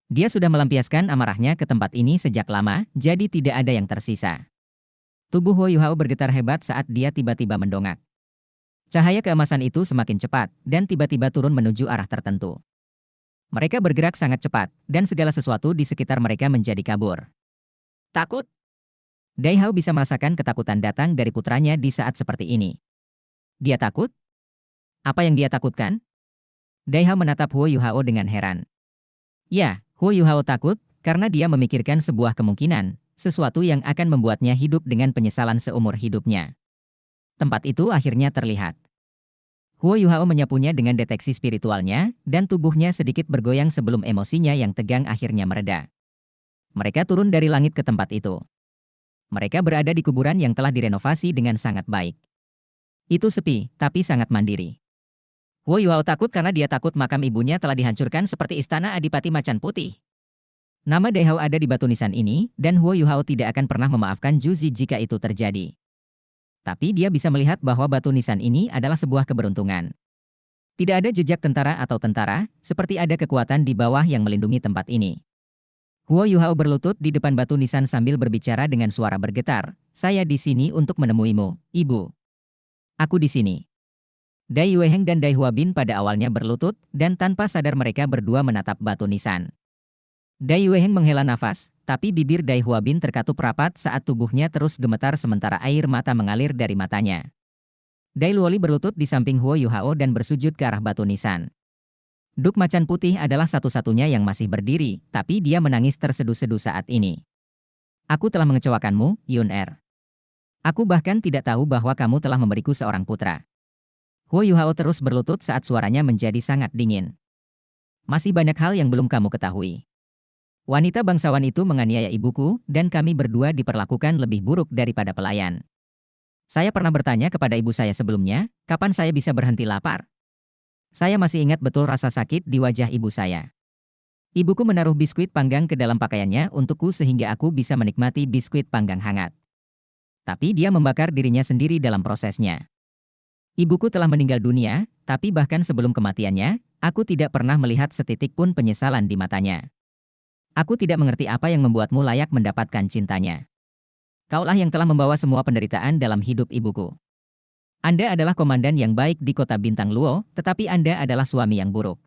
Dia sudah melampiaskan amarahnya ke tempat ini sejak lama, jadi tidak ada yang tersisa. Tubuh Huo Yuhao bergetar hebat saat dia tiba-tiba mendongak. Cahaya keemasan itu semakin cepat, dan tiba-tiba turun menuju arah tertentu. Mereka bergerak sangat cepat, dan segala sesuatu di sekitar mereka menjadi kabur. Takut? Dai Hao bisa merasakan ketakutan datang dari putranya di saat seperti ini. Dia takut? Apa yang dia takutkan? Dai Hao menatap Huo Yuhao dengan heran. Ya, Huo Yuhao takut, karena dia memikirkan sebuah kemungkinan, sesuatu yang akan membuatnya hidup dengan penyesalan seumur hidupnya. Tempat itu akhirnya terlihat. Huo Yuhao menyapunya dengan deteksi spiritualnya, dan tubuhnya sedikit bergoyang sebelum emosinya yang tegang akhirnya mereda. Mereka turun dari langit ke tempat itu. Mereka berada di kuburan yang telah direnovasi dengan sangat baik. Itu sepi, tapi sangat mandiri. Huo Yuhao takut karena dia takut makam ibunya telah dihancurkan seperti istana Adipati Macan Putih. Nama Dai Hao ada di batu nisan ini, dan Huo Yuhao tidak akan pernah memaafkan Juzi jika itu terjadi. Tapi dia bisa melihat bahwa batu nisan ini adalah sebuah keberuntungan. Tidak ada jejak tentara atau tentara, seperti ada kekuatan di bawah yang melindungi tempat ini. Huo Yuhao berlutut di depan batu nisan sambil berbicara dengan suara bergetar. Saya di sini untuk menemuimu, Ibu. Aku di sini. Dai Yueheng dan Dai Huabin pada awalnya berlutut, dan tanpa sadar mereka berdua menatap batu nisan. Dai Yueheng menghela nafas, tapi bibir Dai Huabin terkatup rapat saat tubuhnya terus gemetar sementara air mata mengalir dari matanya. Dai Luoli berlutut di samping Huo Yuhao dan bersujud ke arah batu nisan. Duk Macan Putih adalah satu-satunya yang masih berdiri, tapi dia menangis terseduh-seduh saat ini. Aku telah mengecewakanmu, Yun Er. Aku bahkan tidak tahu bahwa kamu telah memberiku seorang putra. Huo Yuhao terus berlutut saat suaranya menjadi sangat dingin. Masih banyak hal yang belum kamu ketahui. Wanita bangsawan itu menganiaya ibuku, dan kami berdua diperlakukan lebih buruk daripada pelayan. Saya pernah bertanya kepada ibu saya sebelumnya, kapan saya bisa berhenti lapar? Saya masih ingat betul rasa sakit di wajah ibu saya. Ibuku menaruh biskuit panggang ke dalam pakaiannya untukku sehingga aku bisa menikmati biskuit panggang hangat. Tapi dia membakar dirinya sendiri dalam prosesnya. Ibuku telah meninggal dunia, tapi bahkan sebelum kematiannya, aku tidak pernah melihat setitik pun penyesalan di matanya. Aku tidak mengerti apa yang membuatmu layak mendapatkan cintanya. Kaulah yang telah membawa semua penderitaan dalam hidup ibuku. Anda adalah komandan yang baik di kota Bintang Luo, tetapi Anda adalah suami yang buruk.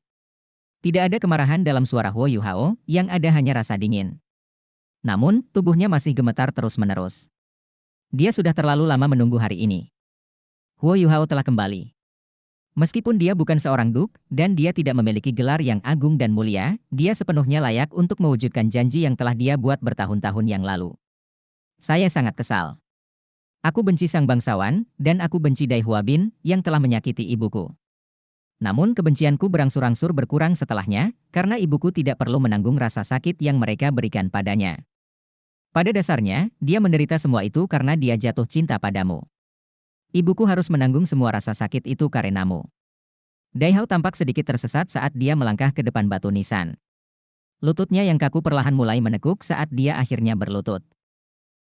Tidak ada kemarahan dalam suara Huo Yuhao, yang ada hanya rasa dingin. Namun, tubuhnya masih gemetar terus-menerus. Dia sudah terlalu lama menunggu hari ini. Huo Yuhao telah kembali. Meskipun dia bukan seorang duk, dan dia tidak memiliki gelar yang agung dan mulia, dia sepenuhnya layak untuk mewujudkan janji yang telah dia buat bertahun-tahun yang lalu. Saya sangat kesal. Aku benci sang bangsawan, dan aku benci Dai Huabin, yang telah menyakiti ibuku. Namun kebencianku berangsur-angsur berkurang setelahnya, karena ibuku tidak perlu menanggung rasa sakit yang mereka berikan padanya. Pada dasarnya, dia menderita semua itu karena dia jatuh cinta padamu. Ibuku harus menanggung semua rasa sakit itu karenamu. Dai Hao tampak sedikit tersesat saat dia melangkah ke depan batu nisan. Lututnya yang kaku perlahan mulai menekuk saat dia akhirnya berlutut.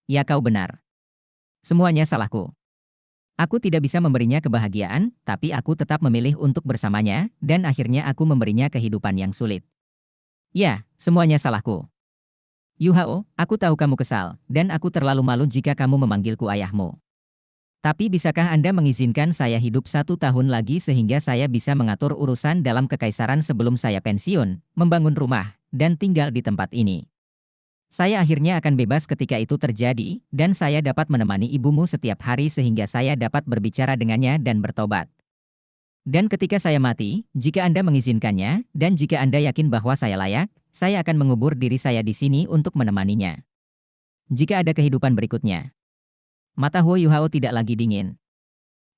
Ya kau benar. Semuanya salahku. Aku tidak bisa memberinya kebahagiaan, tapi aku tetap memilih untuk bersamanya, dan akhirnya aku memberinya kehidupan yang sulit. Ya, semuanya salahku. Yu Hao, aku tahu kamu kesal, dan aku terlalu malu jika kamu memanggilku ayahmu. Tapi bisakah Anda mengizinkan saya hidup 1 tahun lagi sehingga saya bisa mengatur urusan dalam kekaisaran sebelum saya pensiun, membangun rumah, dan tinggal di tempat ini? Saya akhirnya akan bebas ketika itu terjadi, dan saya dapat menemani ibumu setiap hari sehingga saya dapat berbicara dengannya dan bertobat. Dan ketika saya mati, jika Anda mengizinkannya, dan jika Anda yakin bahwa saya layak, saya akan mengubur diri saya di sini untuk menemaninya. Jika ada kehidupan berikutnya. Mata Huo Yuhao tidak lagi dingin.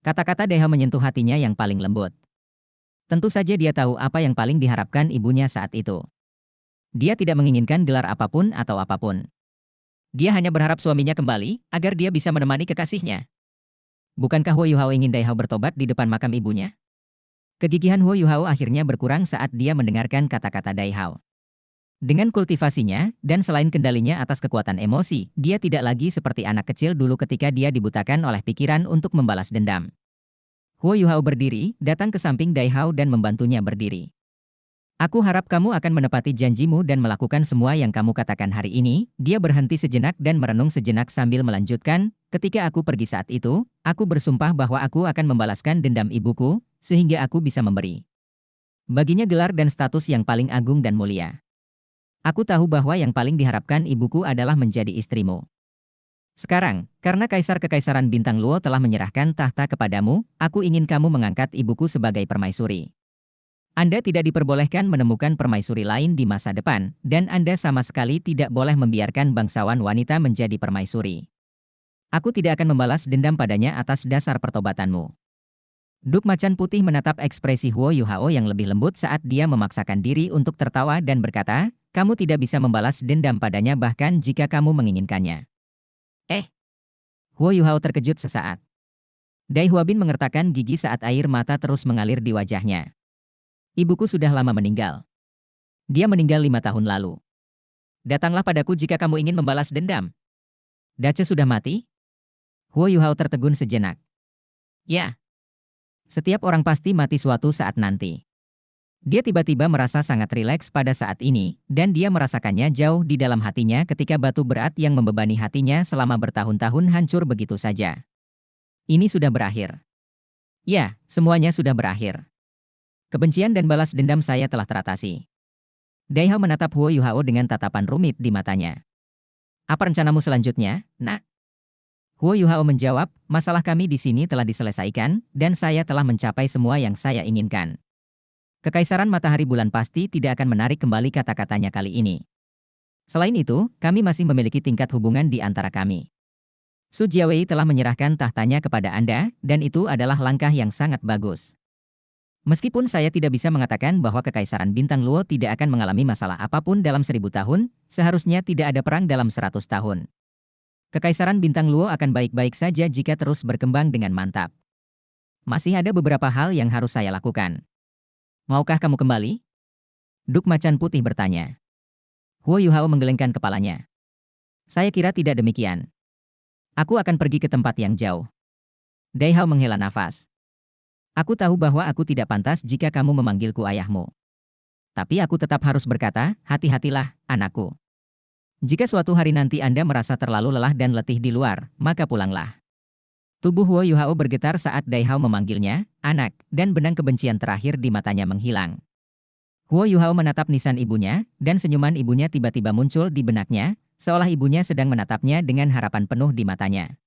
Kata-kata Dai Hao menyentuh hatinya yang paling lembut. Tentu saja dia tahu apa yang paling diharapkan ibunya saat itu. Dia tidak menginginkan gelar apapun atau apapun. Dia hanya berharap suaminya kembali, agar dia bisa menemani kekasihnya. Bukankah Huo Yuhao ingin Dai Hao bertobat di depan makam ibunya? Kegigihan Huo Yuhao akhirnya berkurang saat dia mendengarkan kata-kata Dai Hao. Dengan kultivasinya, dan selain kendalinya atas kekuatan emosi, dia tidak lagi seperti anak kecil dulu ketika dia dibutakan oleh pikiran untuk membalas dendam. Huo Yuhao berdiri, datang ke samping Dai Hao dan membantunya berdiri. Aku harap kamu akan menepati janjimu dan melakukan semua yang kamu katakan hari ini. Dia berhenti sejenak dan merenung sejenak sambil melanjutkan, ketika aku pergi saat itu, aku bersumpah bahwa aku akan membalaskan dendam ibuku, sehingga aku bisa memberi baginya gelar dan status yang paling agung dan mulia. Aku tahu bahwa yang paling diharapkan ibuku adalah menjadi istrimu. Sekarang, karena Kaisar Kekaisaran Bintang Luo telah menyerahkan tahta kepadamu, aku ingin kamu mengangkat ibuku sebagai permaisuri. Anda tidak diperbolehkan menemukan permaisuri lain di masa depan, dan Anda sama sekali tidak boleh membiarkan bangsawan wanita menjadi permaisuri. Aku tidak akan membalas dendam padanya atas dasar pertobatanmu. Duk Macan Putih menatap ekspresi Huo Yuhao yang lebih lembut saat dia memaksakan diri untuk tertawa dan berkata, kamu tidak bisa membalas dendam padanya bahkan jika kamu menginginkannya. Huo Yuhao terkejut sesaat. Dai Huabin mengertakkan gigi saat air mata terus mengalir di wajahnya. Ibuku sudah lama meninggal. Dia meninggal 5 tahun lalu. Datanglah padaku jika kamu ingin membalas dendam. Dace sudah mati? Huo Yuhao tertegun sejenak. Ya. Setiap orang pasti mati suatu saat nanti. Dia tiba-tiba merasa sangat rileks pada saat ini, dan dia merasakannya jauh di dalam hatinya ketika batu berat yang membebani hatinya selama bertahun-tahun hancur begitu saja. Ini sudah berakhir. Ya, semuanya sudah berakhir. Kebencian dan balas dendam saya telah teratasi. Dai Hao menatap Huo Yuhao dengan tatapan rumit di matanya. Apa rencanamu selanjutnya, nak? Huo Yuhao menjawab, masalah kami di sini telah diselesaikan, dan saya telah mencapai semua yang saya inginkan. Kekaisaran Matahari Bulan pasti tidak akan menarik kembali kata-katanya kali ini. Selain itu, kami masih memiliki tingkat hubungan di antara kami. Su Jiawei telah menyerahkan tahtanya kepada Anda, dan itu adalah langkah yang sangat bagus. Meskipun saya tidak bisa mengatakan bahwa Kekaisaran Bintang Luo tidak akan mengalami masalah apapun dalam 1000 tahun, seharusnya tidak ada perang dalam 100 tahun. Kekaisaran Bintang Luo akan baik-baik saja jika terus berkembang dengan mantap. Masih ada beberapa hal yang harus saya lakukan. Maukah kamu kembali? Duk Macan Putih bertanya. Huo Yuhao menggelengkan kepalanya. Saya kira tidak demikian. Aku akan pergi ke tempat yang jauh. Dai Hao menghela nafas. Aku tahu bahwa aku tidak pantas jika kamu memanggilku ayahmu. Tapi aku tetap harus berkata, hati-hatilah, anakku. Jika suatu hari nanti Anda merasa terlalu lelah dan letih di luar, maka pulanglah. Tubuh Huo Yuhao bergetar saat Dai Hao memanggilnya, anak, dan benang kebencian terakhir di matanya menghilang. Huo Yuhao menatap nisan ibunya, dan senyuman ibunya tiba-tiba muncul di benaknya, seolah ibunya sedang menatapnya dengan harapan penuh di matanya.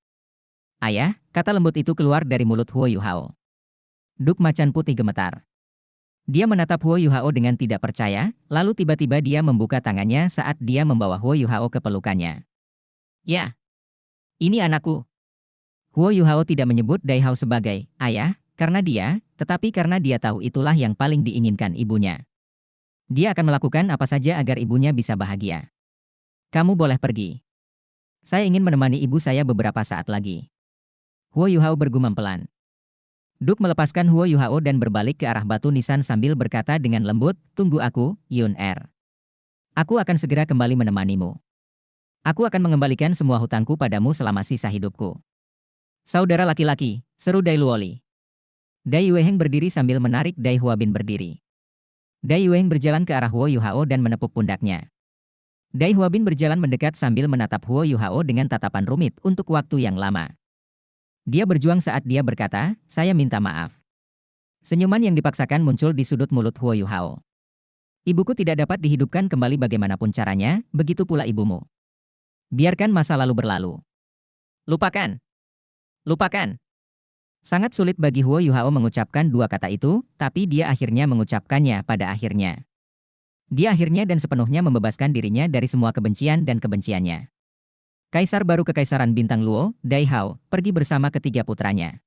Ayah, kata lembut itu keluar dari mulut Huo Yuhao. Duk Macan Putih gemetar. Dia menatap Huo Yuhao dengan tidak percaya, lalu tiba-tiba dia membuka tangannya saat dia membawa Huo Yuhao ke pelukannya. Ya, ini anakku. Huo Yuhao tidak menyebut Dai Hao sebagai ayah, karena tetapi karena dia tahu itulah yang paling diinginkan ibunya. Dia akan melakukan apa saja agar ibunya bisa bahagia. Kamu boleh pergi. Saya ingin menemani ibu saya beberapa saat lagi. Huo Yuhao bergumam pelan. Duk melepaskan Huo Yuhao dan berbalik ke arah batu nisan sambil berkata dengan lembut, tunggu aku, Yun Er. Aku akan segera kembali menemanimu. Aku akan mengembalikan semua hutangku padamu selama sisa hidupku. Saudara laki-laki, seru Dai Luoli. Dai Yueheng berdiri sambil menarik Dai Huabin berdiri. Dai Yueheng berjalan ke arah Huo Yuhao dan menepuk pundaknya. Dai Huabin berjalan mendekat sambil menatap Huo Yuhao dengan tatapan rumit untuk waktu yang lama. Dia berjuang saat dia berkata, saya minta maaf. Senyuman yang dipaksakan muncul di sudut mulut Huo Yuhao. Ibuku tidak dapat dihidupkan kembali bagaimanapun caranya, begitu pula ibumu. Biarkan masa lalu berlalu. Lupakan. Lupakan. Sangat sulit bagi Huo Yuhao mengucapkan dua kata itu, tapi dia akhirnya mengucapkannya pada akhirnya. Dia akhirnya dan sepenuhnya membebaskan dirinya dari semua kebencian dan kebenciannya. Kaisar baru Kekaisaran Bintang Luo, Dai Hao, pergi bersama ketiga putranya.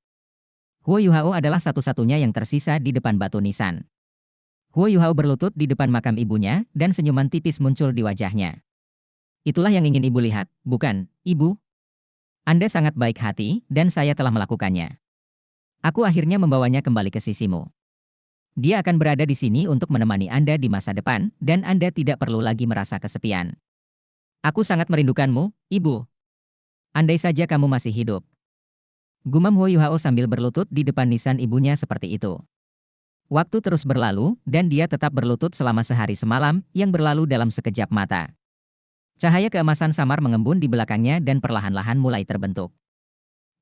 Huo Yuhao adalah satu-satunya yang tersisa di depan batu nisan. Huo Yuhao berlutut di depan makam ibunya, dan senyuman tipis muncul di wajahnya. Itulah yang ingin ibu lihat, bukan, ibu? Anda sangat baik hati, dan saya telah melakukannya. Aku akhirnya membawanya kembali ke sisimu. Dia akan berada di sini untuk menemani Anda di masa depan, dan Anda tidak perlu lagi merasa kesepian. Aku sangat merindukanmu, Ibu. Andai saja kamu masih hidup. Gumam Huo Yuhao sambil berlutut di depan nisan ibunya seperti itu. Waktu terus berlalu, dan dia tetap berlutut selama sehari semalam, yang berlalu dalam sekejap mata. Cahaya keemasan samar mengembun di belakangnya dan perlahan-lahan mulai terbentuk.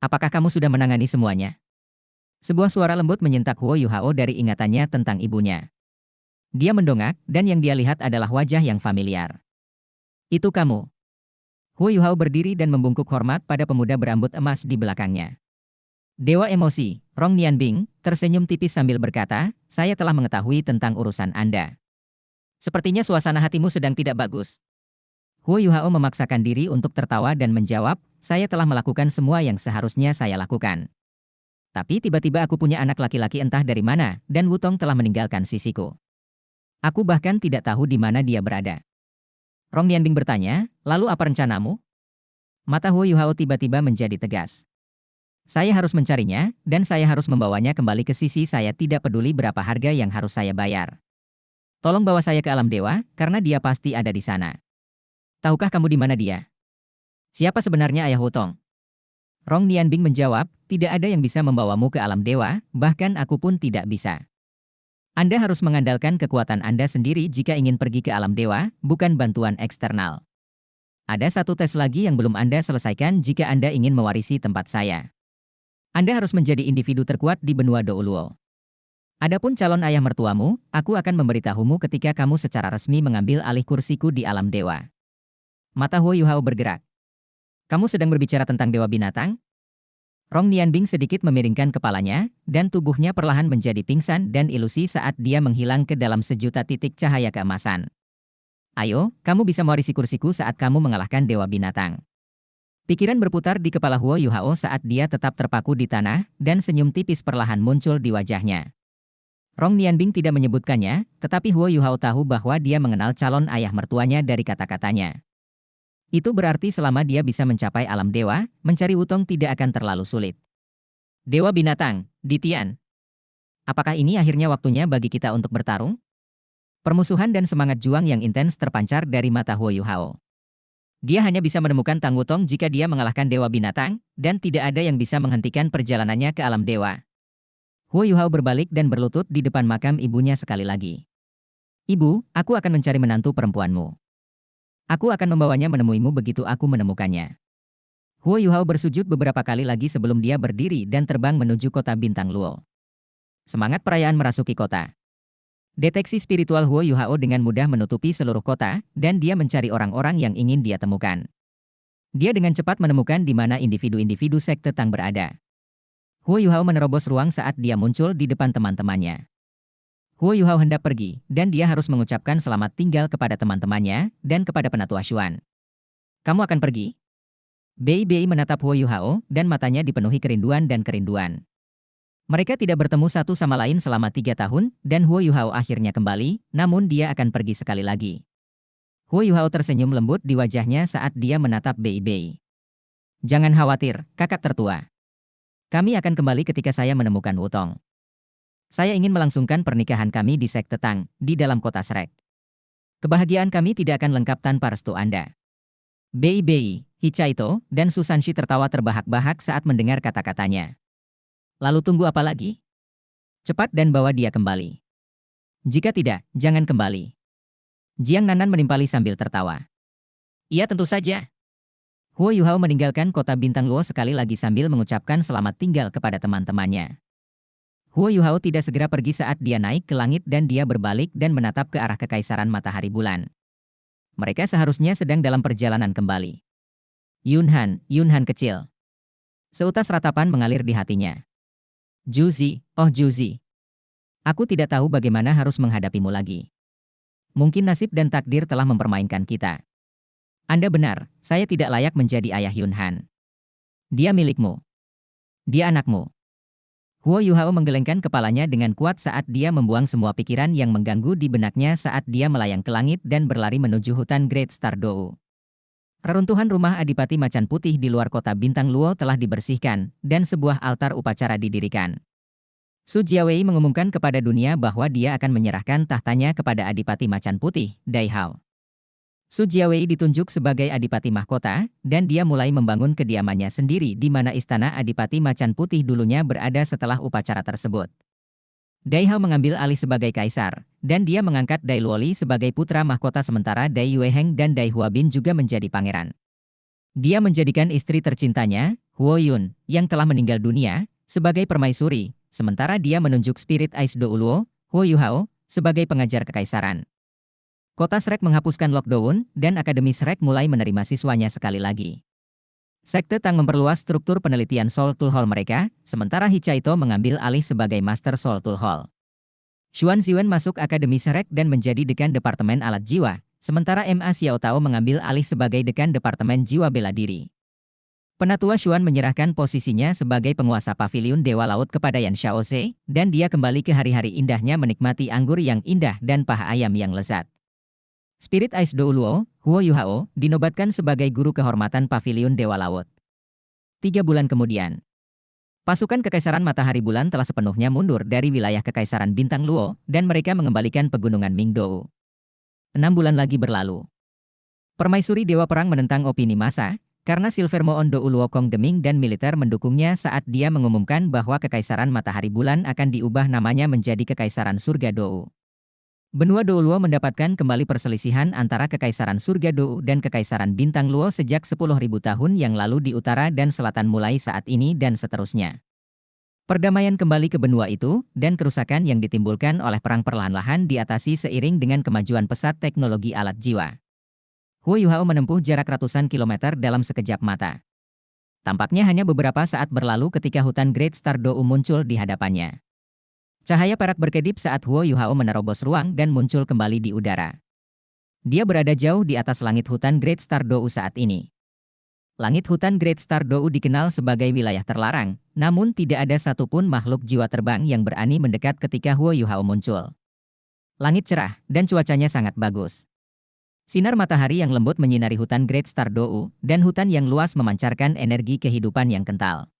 Apakah kamu sudah menangani semuanya? Sebuah suara lembut menyentak Huo Yuhao dari ingatannya tentang ibunya. Dia mendongak, dan yang dia lihat adalah wajah yang familiar. Itu kamu. Huo Yuhao berdiri dan membungkuk hormat pada pemuda berambut emas di belakangnya. Dewa emosi, Rong Nianbing, tersenyum tipis sambil berkata, saya telah mengetahui tentang urusan Anda. Sepertinya suasana hatimu sedang tidak bagus. Huo Yuhao memaksakan diri untuk tertawa dan menjawab, saya telah melakukan semua yang seharusnya saya lakukan. Tapi tiba-tiba aku punya anak laki-laki entah dari mana, dan Wutong telah meninggalkan sisiku. Aku bahkan tidak tahu di mana dia berada. Rong Nianbing bertanya, lalu apa rencanamu? Mata Huo Yuhao tiba-tiba menjadi tegas. Saya harus mencarinya, dan saya harus membawanya kembali ke sisi saya tidak peduli berapa harga yang harus saya bayar. Tolong bawa saya ke alam dewa, karena dia pasti ada di sana. Tahukah kamu di mana dia? Siapa sebenarnya ayah Wutong? Rong Nianbing menjawab, tidak ada yang bisa membawamu ke alam dewa, bahkan aku pun tidak bisa. Anda harus mengandalkan kekuatan Anda sendiri jika ingin pergi ke alam dewa, bukan bantuan eksternal. Ada satu tes lagi yang belum Anda selesaikan jika Anda ingin mewarisi tempat saya. Anda harus menjadi individu terkuat di benua Douluo. Adapun calon ayah mertuamu, aku akan memberitahumu ketika kamu secara resmi mengambil alih kursiku di alam dewa. Mata Huo Yuhao bergerak. Kamu sedang berbicara tentang dewa binatang? Rong Nianbing sedikit memiringkan kepalanya, dan tubuhnya perlahan menjadi pingsan dan ilusi saat dia menghilang ke dalam sejuta titik cahaya keemasan. Ayo, kamu bisa mewarisi kursiku saat kamu mengalahkan dewa binatang. Pikiran berputar di kepala Huo Yuhao saat dia tetap terpaku di tanah, dan senyum tipis perlahan muncul di wajahnya. Rong Nianbing tidak menyebutkannya, tetapi Huo Yuhao tahu bahwa dia mengenal calon ayah mertuanya dari kata-katanya. Itu berarti selama dia bisa mencapai alam dewa, mencari Wutong tidak akan terlalu sulit. Dewa binatang, Ditian. Apakah ini akhirnya waktunya bagi kita untuk bertarung? Permusuhan dan semangat juang yang intens terpancar dari mata Huo Yuhao. Dia hanya bisa menemukan Tang Wutong jika dia mengalahkan dewa binatang, dan tidak ada yang bisa menghentikan perjalanannya ke alam dewa. Huo Yuhao berbalik dan berlutut di depan makam ibunya sekali lagi. Ibu, aku akan mencari menantu perempuanmu. Aku akan membawanya menemuimu begitu aku menemukannya. Huo Yuhao bersujud beberapa kali lagi sebelum dia berdiri dan terbang menuju kota bintang Luo. Semangat perayaan merasuki kota. Deteksi spiritual Huo Yuhao dengan mudah menutupi seluruh kota, dan dia mencari orang-orang yang ingin dia temukan. Dia dengan cepat menemukan di mana individu-individu sekte Tang berada. Huo Yuhao menerobos ruang saat dia muncul di depan teman-temannya. Huo Yuhao hendak pergi, dan dia harus mengucapkan selamat tinggal kepada teman-temannya, dan kepada penatua Xuan. Kamu akan pergi? Bei Bei menatap Huo Yuhao, dan matanya dipenuhi kerinduan dan kerinduan. Mereka tidak bertemu satu sama lain selama 3 tahun, dan Huo Yuhao akhirnya kembali, namun dia akan pergi sekali lagi. Huo Yuhao tersenyum lembut di wajahnya saat dia menatap Bei Bei. Jangan khawatir, kakak tertua. Kami akan kembali ketika saya menemukan Wutong. Saya ingin melangsungkan pernikahan kami di Sekte Tang, di dalam kota Shrek. Kebahagiaan kami tidak akan lengkap tanpa restu Anda. Bei Bei, Hichaito, dan Susanshi tertawa terbahak-bahak saat mendengar kata-katanya. Lalu tunggu apa lagi? Cepat dan bawa dia kembali. Jika tidak, jangan kembali. Jiang Nanan menimpali sambil tertawa. Iya tentu saja. Huo Yuhao meninggalkan kota bintang Luo sekali lagi sambil mengucapkan selamat tinggal kepada teman-temannya. Huo Yuhao tidak segera pergi saat dia naik ke langit dan dia berbalik dan menatap ke arah kekaisaran matahari bulan. Mereka seharusnya sedang dalam perjalanan kembali. Yunhan kecil. Seutas ratapan mengalir di hatinya. Juzi, oh Juzi. Aku tidak tahu bagaimana harus menghadapimu lagi. Mungkin nasib dan takdir telah mempermainkan kita. Anda benar, saya tidak layak menjadi ayah Yunhan. Dia milikmu. Dia anakmu. Huo Yuhao menggelengkan kepalanya dengan kuat saat dia membuang semua pikiran yang mengganggu di benaknya saat dia melayang ke langit dan berlari menuju hutan Great Star Dou. Reruntuhan rumah Adipati Macan Putih di luar kota bintang Luo telah dibersihkan, dan sebuah altar upacara didirikan. Su Jiawei mengumumkan kepada dunia bahwa dia akan menyerahkan tahtanya kepada Adipati Macan Putih, Dai Hao. Su Jiawei ditunjuk sebagai Adipati Mahkota, dan dia mulai membangun kediamannya sendiri di mana istana Adipati Macan Putih dulunya berada setelah upacara tersebut. Dai Hao mengambil alih sebagai kaisar, dan dia mengangkat Dai Luoli sebagai putra mahkota sementara Dai Yueheng dan Dai Huabin juga menjadi pangeran. Dia menjadikan istri tercintanya, Huo Yun, yang telah meninggal dunia, sebagai permaisuri, sementara dia menunjuk spirit Ais Do Uluo, Huo Yuhao, sebagai pengajar kekaisaran. Kota Shrek menghapuskan lockdown, dan Akademi Shrek mulai menerima siswanya sekali lagi. Sekte Tang memperluas struktur penelitian Soul Tool Hall mereka, sementara Hichaito mengambil alih sebagai Master Soul Tool Hall. Xuan Ziwen masuk Akademi Shrek dan menjadi Dekan Departemen Alat Jiwa, sementara Ma Xiao Tao mengambil alih sebagai Dekan Departemen Jiwa Bela Diri. Penatua Xuan menyerahkan posisinya sebagai penguasa Paviliun Dewa Laut kepada Yan Xiaoze, dan dia kembali ke hari-hari indahnya menikmati anggur yang indah dan paha ayam yang lezat. Spirit Ais Do Uluo, Huo Yuhao, dinobatkan sebagai guru kehormatan Paviliun Dewa Laut. 3 bulan kemudian, pasukan Kekaisaran Matahari Bulan telah sepenuhnya mundur dari wilayah Kekaisaran Bintang Luo, dan mereka mengembalikan pegunungan Mingdou. 6 bulan lagi berlalu. Permaisuri Dewa Perang menentang opini massa, karena Silvermoon Do Uluo Kong Deming dan militer mendukungnya saat dia mengumumkan bahwa Kekaisaran Matahari Bulan akan diubah namanya menjadi Kekaisaran Surga Dou. Benua Dou Luo mendapatkan kembali perselisihan antara Kekaisaran Surga Dou dan Kekaisaran Bintang Luo sejak 10.000 tahun yang lalu di utara dan selatan mulai saat ini dan seterusnya. Perdamaian kembali ke benua itu, dan kerusakan yang ditimbulkan oleh perang perlahan-lahan diatasi seiring dengan kemajuan pesat teknologi alat jiwa. Huo Yuhao menempuh jarak ratusan kilometer dalam sekejap mata. Tampaknya hanya beberapa saat berlalu ketika hutan Great Star Dou muncul di hadapannya. Cahaya perak berkedip saat Huo Yuhao menerobos ruang dan muncul kembali di udara. Dia berada jauh di atas langit hutan Great Star Dou saat ini. Langit hutan Great Star Dou dikenal sebagai wilayah terlarang, namun tidak ada satupun makhluk jiwa terbang yang berani mendekat ketika Huo Yuhao muncul. Langit cerah, dan cuacanya sangat bagus. Sinar matahari yang lembut menyinari hutan Great Star Dou, dan hutan yang luas memancarkan energi kehidupan yang kental.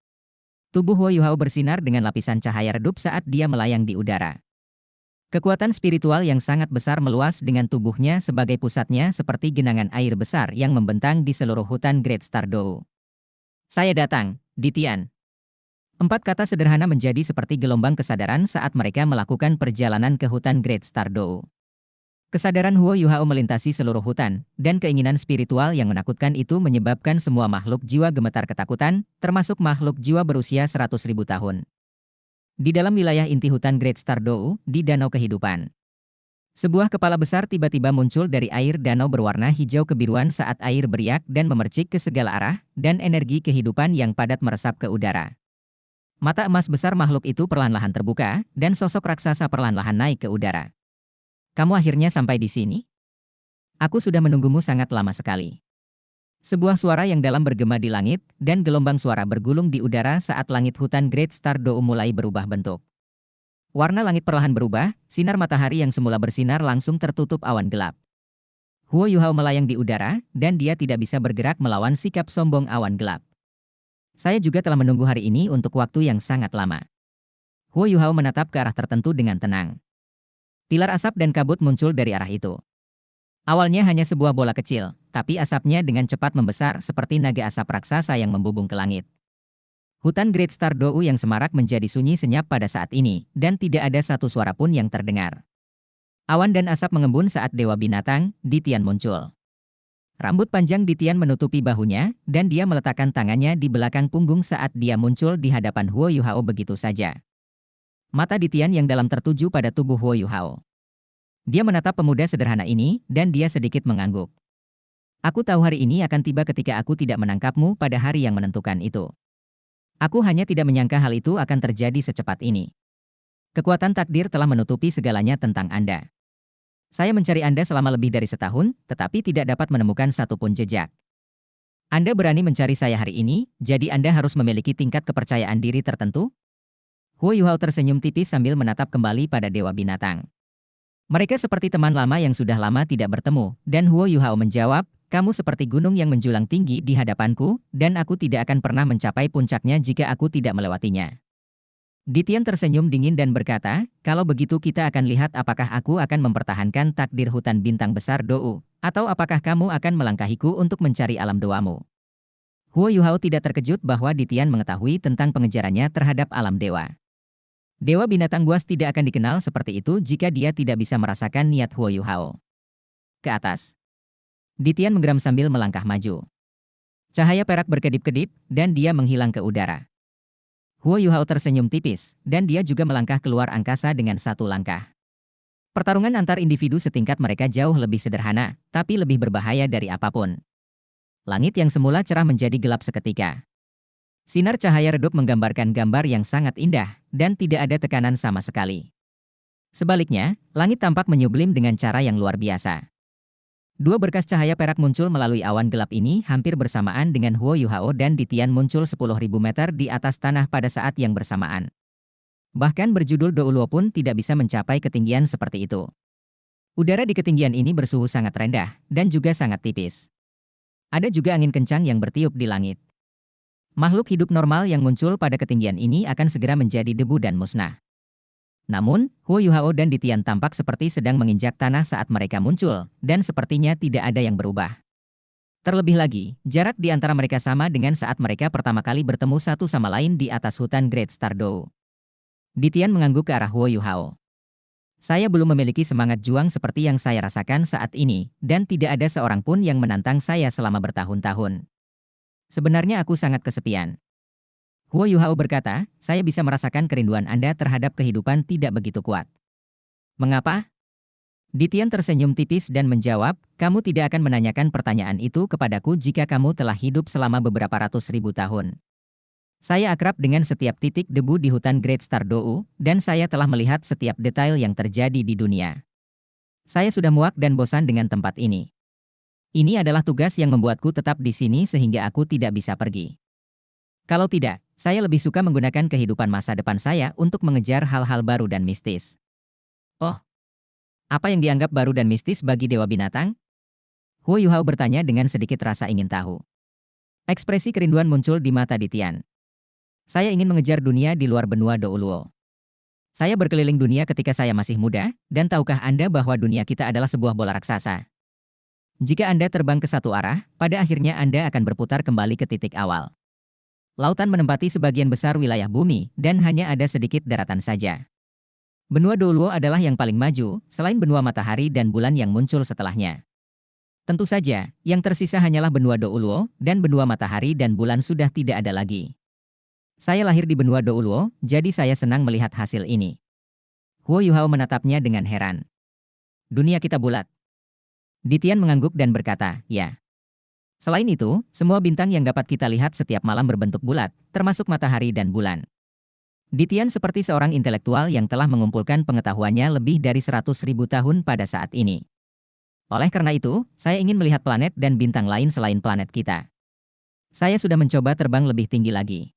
Tubuh Huo Yuhao bersinar dengan lapisan cahaya redup saat dia melayang di udara. Kekuatan spiritual yang sangat besar meluas dengan tubuhnya sebagai pusatnya seperti genangan air besar yang membentang di seluruh hutan Great Star Dou. Saya datang, Ditian. 4 kata sederhana menjadi seperti gelombang kesadaran saat mereka melakukan perjalanan ke hutan Great Star Dou. Kesadaran Huo Yuhao melintasi seluruh hutan, dan keinginan spiritual yang menakutkan itu menyebabkan semua makhluk jiwa gemetar ketakutan, termasuk makhluk jiwa berusia 100.000 tahun. Di dalam wilayah inti hutan Great Star Dou, di Danau Kehidupan, sebuah kepala besar tiba-tiba muncul dari air danau berwarna hijau kebiruan saat air beriak dan memercik ke segala arah, dan energi kehidupan yang padat meresap ke udara. Mata emas besar makhluk itu perlahan-lahan terbuka, dan sosok raksasa perlahan-lahan naik ke udara. Kamu akhirnya sampai di sini? Aku sudah menunggumu sangat lama sekali. Sebuah suara yang dalam bergema di langit, dan gelombang suara bergulung di udara saat langit hutan Great Star Dou mulai berubah bentuk. Warna langit perlahan berubah, sinar matahari yang semula bersinar langsung tertutup awan gelap. Huo Yuhao melayang di udara, dan dia tidak bisa bergerak melawan sikap sombong awan gelap. Saya juga telah menunggu hari ini untuk waktu yang sangat lama. Huo Yuhao menatap ke arah tertentu dengan tenang. Pilar asap dan kabut muncul dari arah itu. Awalnya hanya sebuah bola kecil, tapi asapnya dengan cepat membesar seperti naga asap raksasa yang membubung ke langit. Hutan Great Star Dou yang semarak menjadi sunyi senyap pada saat ini, dan tidak ada satu suara pun yang terdengar. Awan dan asap mengembun saat Dewa Binatang, Ditian muncul. Rambut panjang Ditian menutupi bahunya, dan dia meletakkan tangannya di belakang punggung saat dia muncul di hadapan Huo Yuhao begitu saja. Mata Ditian yang dalam tertuju pada tubuh Huo Yuhao. Dia menatap pemuda sederhana ini, dan dia sedikit mengangguk. Aku tahu hari ini akan tiba ketika aku tidak menangkapmu pada hari yang menentukan itu. Aku hanya tidak menyangka hal itu akan terjadi secepat ini. Kekuatan takdir telah menutupi segalanya tentang Anda. Saya mencari Anda selama lebih dari setahun, tetapi tidak dapat menemukan satupun jejak. Anda berani mencari saya hari ini, jadi Anda harus memiliki tingkat kepercayaan diri tertentu? Huo Yuhao tersenyum tipis sambil menatap kembali pada Dewa Binatang. Mereka seperti teman lama yang sudah lama tidak bertemu, dan Huo Yuhao menjawab, kamu seperti gunung yang menjulang tinggi di hadapanku, dan aku tidak akan pernah mencapai puncaknya jika aku tidak melewatinya. Ditian tersenyum dingin dan berkata, kalau begitu kita akan lihat apakah aku akan mempertahankan takdir hutan bintang besar Dou, atau apakah kamu akan melangkahiku untuk mencari alam dewamu. Huo Yuhao tidak terkejut bahwa Ditian mengetahui tentang pengejarannya terhadap alam dewa. Dewa binatang buas tidak akan dikenal seperti itu jika dia tidak bisa merasakan niat Huo Yuhao. Ke atas. Ditian menggeram sambil melangkah maju. Cahaya perak berkedip-kedip, dan dia menghilang ke udara. Huo Yuhao tersenyum tipis, dan dia juga melangkah keluar angkasa dengan satu langkah. Pertarungan antar individu setingkat mereka jauh lebih sederhana, tapi lebih berbahaya dari apapun. Langit yang semula cerah menjadi gelap seketika. Sinar cahaya redup menggambarkan gambar yang sangat indah, dan tidak ada tekanan sama sekali. Sebaliknya, langit tampak menyublim dengan cara yang luar biasa. Dua berkas cahaya perak muncul melalui awan gelap ini hampir bersamaan dengan Huo Yuhao dan Ditian muncul 10.000 meter di atas tanah pada saat yang bersamaan. Bahkan berjudul Douluo pun tidak bisa mencapai ketinggian seperti itu. Udara di ketinggian ini bersuhu sangat rendah, dan juga sangat tipis. Ada juga angin kencang yang bertiup di langit. Makhluk hidup normal yang muncul pada ketinggian ini akan segera menjadi debu dan musnah. Namun, Huo Yuhao dan Ditian tampak seperti sedang menginjak tanah saat mereka muncul, dan sepertinya tidak ada yang berubah. Terlebih lagi, jarak di antara mereka sama dengan saat mereka pertama kali bertemu satu sama lain di atas hutan Great Star Dou. Ditian mengangguk ke arah Huo Yuhao. Saya belum memiliki semangat juang seperti yang saya rasakan saat ini, dan tidak ada seorang pun yang menantang saya selama bertahun-tahun. Sebenarnya aku sangat kesepian. Huo Yuhao berkata, saya bisa merasakan kerinduan Anda terhadap kehidupan tidak begitu kuat. Mengapa? Ditian tersenyum tipis dan menjawab, kamu tidak akan menanyakan pertanyaan itu kepadaku jika kamu telah hidup selama beberapa ratus ribu tahun. Saya akrab dengan setiap titik debu di hutan Great Star Dou, dan saya telah melihat setiap detail yang terjadi di dunia. Saya sudah muak dan bosan dengan tempat ini. Ini adalah tugas yang membuatku tetap di sini sehingga aku tidak bisa pergi. Kalau tidak, saya lebih suka menggunakan kehidupan masa depan saya untuk mengejar hal-hal baru dan mistis. Oh, apa yang dianggap baru dan mistis bagi dewa binatang? Huo Yuhao bertanya dengan sedikit rasa ingin tahu. Ekspresi kerinduan muncul di mata Ditian. Saya ingin mengejar dunia di luar benua Douluo. Saya berkeliling dunia ketika saya masih muda, dan tahukah Anda bahwa dunia kita adalah sebuah bola raksasa? Jika Anda terbang ke satu arah, pada akhirnya Anda akan berputar kembali ke titik awal. Lautan menempati sebagian besar wilayah bumi, dan hanya ada sedikit daratan saja. Benua Douluo adalah yang paling maju, selain benua matahari dan bulan yang muncul setelahnya. Tentu saja, yang tersisa hanyalah benua Douluo, dan benua matahari dan bulan sudah tidak ada lagi. Saya lahir di benua Douluo, jadi saya senang melihat hasil ini. Huo Yuhao menatapnya dengan heran. Dunia kita bulat. Ditian mengangguk dan berkata, ya. Selain itu, semua bintang yang dapat kita lihat setiap malam berbentuk bulat, termasuk matahari dan bulan. Ditian seperti seorang intelektual yang telah mengumpulkan pengetahuannya lebih dari 100.000 tahun pada saat ini. Oleh karena itu, saya ingin melihat planet dan bintang lain selain planet kita. Saya sudah mencoba terbang lebih tinggi lagi.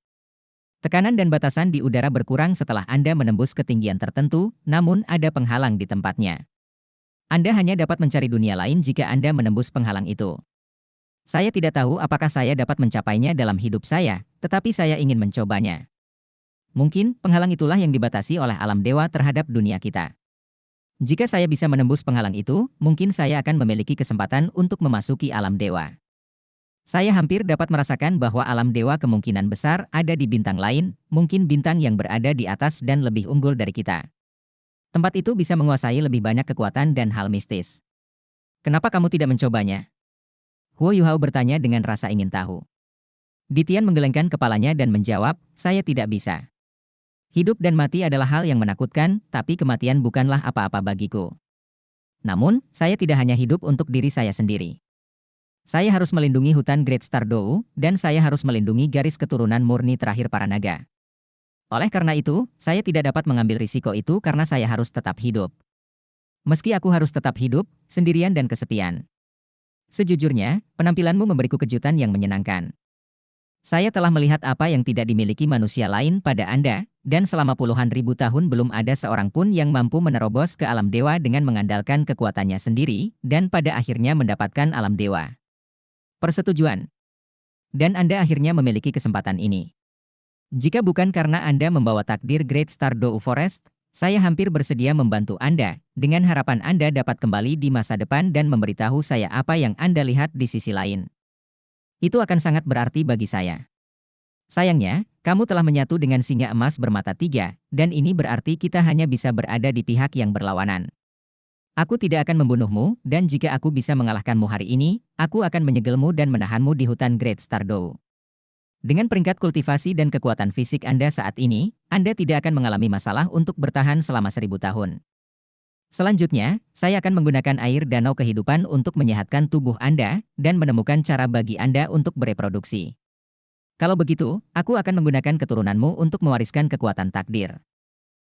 Tekanan dan batasan di udara berkurang setelah Anda menembus ketinggian tertentu, namun ada penghalang di tempatnya. Anda hanya dapat mencari dunia lain jika Anda menembus penghalang itu. Saya tidak tahu apakah saya dapat mencapainya dalam hidup saya, tetapi saya ingin mencobanya. Mungkin penghalang itulah yang dibatasi oleh alam dewa terhadap dunia kita. Jika saya bisa menembus penghalang itu, mungkin saya akan memiliki kesempatan untuk memasuki alam dewa. Saya hampir dapat merasakan bahwa alam dewa kemungkinan besar ada di bintang lain, mungkin bintang yang berada di atas dan lebih unggul dari kita. Tempat itu bisa menguasai lebih banyak kekuatan dan hal mistis. Kenapa kamu tidak mencobanya? Huo Yuhao bertanya dengan rasa ingin tahu. Ditian menggelengkan kepalanya dan menjawab, saya tidak bisa. Hidup dan mati adalah hal yang menakutkan, tapi kematian bukanlah apa-apa bagiku. Namun, saya tidak hanya hidup untuk diri saya sendiri. Saya harus melindungi hutan Great Star Dou, dan saya harus melindungi garis keturunan murni terakhir para naga. Oleh karena itu, saya tidak dapat mengambil risiko itu karena saya harus tetap hidup. Meski aku harus tetap hidup, sendirian dan kesepian. Sejujurnya, penampilanmu memberiku kejutan yang menyenangkan. Saya telah melihat apa yang tidak dimiliki manusia lain pada Anda, dan selama puluhan ribu tahun belum ada seorang pun yang mampu menerobos ke alam dewa dengan mengandalkan kekuatannya sendiri, dan pada akhirnya mendapatkan alam dewa. Persetujuan. Dan Anda akhirnya memiliki kesempatan ini. Jika bukan karena Anda membawa takdir Great Stardew Forest, saya hampir bersedia membantu Anda, dengan harapan Anda dapat kembali di masa depan dan memberitahu saya apa yang Anda lihat di sisi lain. Itu akan sangat berarti bagi saya. Sayangnya, kamu telah menyatu dengan singa emas bermata tiga, dan ini berarti kita hanya bisa berada di pihak yang berlawanan. Aku tidak akan membunuhmu, dan jika aku bisa mengalahkanmu hari ini, aku akan menyegelmu dan menahanmu di hutan Great Stardew. Dengan peringkat kultivasi dan kekuatan fisik Anda saat ini, Anda tidak akan mengalami masalah untuk bertahan selama 1000 tahun. Selanjutnya, saya akan menggunakan air danau kehidupan untuk menyehatkan tubuh Anda, dan menemukan cara bagi Anda untuk bereproduksi. Kalau begitu, aku akan menggunakan keturunanmu untuk mewariskan kekuatan takdir.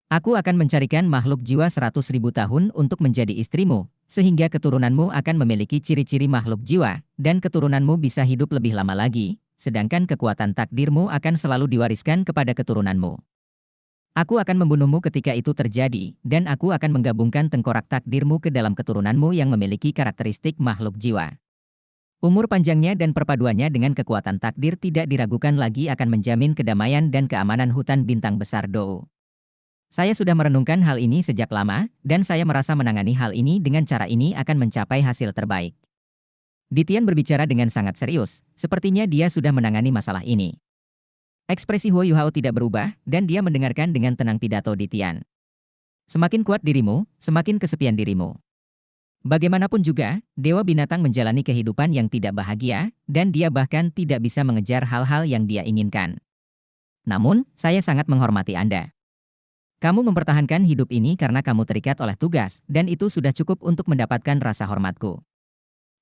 Aku akan mencarikan makhluk jiwa 100.000 tahun untuk menjadi istrimu, sehingga keturunanmu akan memiliki ciri-ciri makhluk jiwa, dan keturunanmu bisa hidup lebih lama lagi, sedangkan kekuatan takdirmu akan selalu diwariskan kepada keturunanmu. Aku akan membunuhmu ketika itu terjadi, dan aku akan menggabungkan tengkorak takdirmu ke dalam keturunanmu yang memiliki karakteristik makhluk jiwa. Umur panjangnya dan perpaduannya dengan kekuatan takdir tidak diragukan lagi akan menjamin kedamaian dan keamanan hutan bintang besar Dou. Saya sudah merenungkan hal ini sejak lama, dan saya merasa menangani hal ini dengan cara ini akan mencapai hasil terbaik. Ditian berbicara dengan sangat serius, sepertinya dia sudah menangani masalah ini. Ekspresi Huo Yuhao tidak berubah, dan dia mendengarkan dengan tenang pidato Ditian. Semakin kuat dirimu, semakin kesepian dirimu. Bagaimanapun juga, dewa binatang menjalani kehidupan yang tidak bahagia, dan dia bahkan tidak bisa mengejar hal-hal yang dia inginkan. Namun, saya sangat menghormati Anda. Kamu mempertahankan hidup ini karena kamu terikat oleh tugas, dan itu sudah cukup untuk mendapatkan rasa hormatku.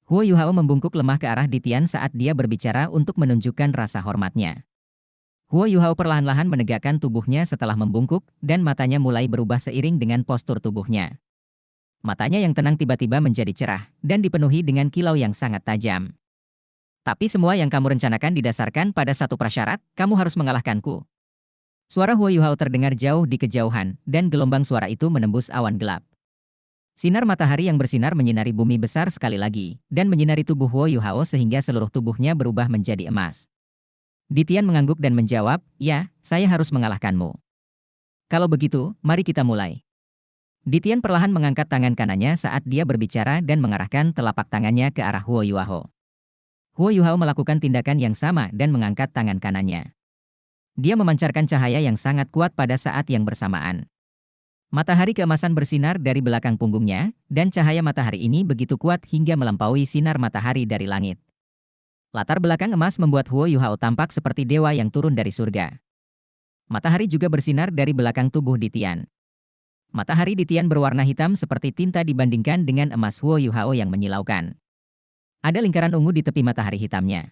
Huo Yuhao membungkuk lemah ke arah Ditian saat dia berbicara untuk menunjukkan rasa hormatnya. Huo Yuhao perlahan-lahan menegakkan tubuhnya setelah membungkuk, dan matanya mulai berubah seiring dengan postur tubuhnya. Matanya yang tenang tiba-tiba menjadi cerah, dan dipenuhi dengan kilau yang sangat tajam. Tapi semua yang kamu rencanakan didasarkan pada satu prasyarat, kamu harus mengalahkanku. Suara Huo Yuhao terdengar jauh di kejauhan, dan gelombang suara itu menembus awan gelap. Sinar matahari yang bersinar menyinari bumi besar sekali lagi, dan menyinari tubuh Huo Yuhao sehingga seluruh tubuhnya berubah menjadi emas. Ditian mengangguk dan menjawab, "Ya, saya harus mengalahkanmu." Kalau begitu, mari kita mulai. Ditian perlahan mengangkat tangan kanannya saat dia berbicara dan mengarahkan telapak tangannya ke arah Huo Yuhao. Huo Yuhao melakukan tindakan yang sama dan mengangkat tangan kanannya. Dia memancarkan cahaya yang sangat kuat pada saat yang bersamaan. Matahari keemasan bersinar dari belakang punggungnya, dan cahaya matahari ini begitu kuat hingga melampaui sinar matahari dari langit. Latar belakang emas membuat Huo Yuhao tampak seperti dewa yang turun dari surga. Matahari juga bersinar dari belakang tubuh Ditian. Matahari Ditian berwarna hitam seperti tinta dibandingkan dengan emas Huo Yuhao yang menyilaukan. Ada lingkaran ungu di tepi matahari hitamnya.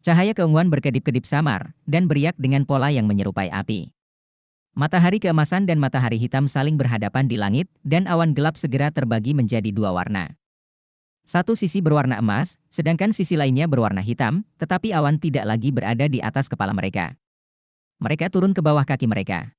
Cahaya keunguan berkedip-kedip samar, dan beriak dengan pola yang menyerupai api. Matahari keemasan dan matahari hitam saling berhadapan di langit, dan awan gelap segera terbagi menjadi dua warna. Satu sisi berwarna emas, sedangkan sisi lainnya berwarna hitam, tetapi awan tidak lagi berada di atas kepala mereka. Mereka turun ke bawah kaki mereka.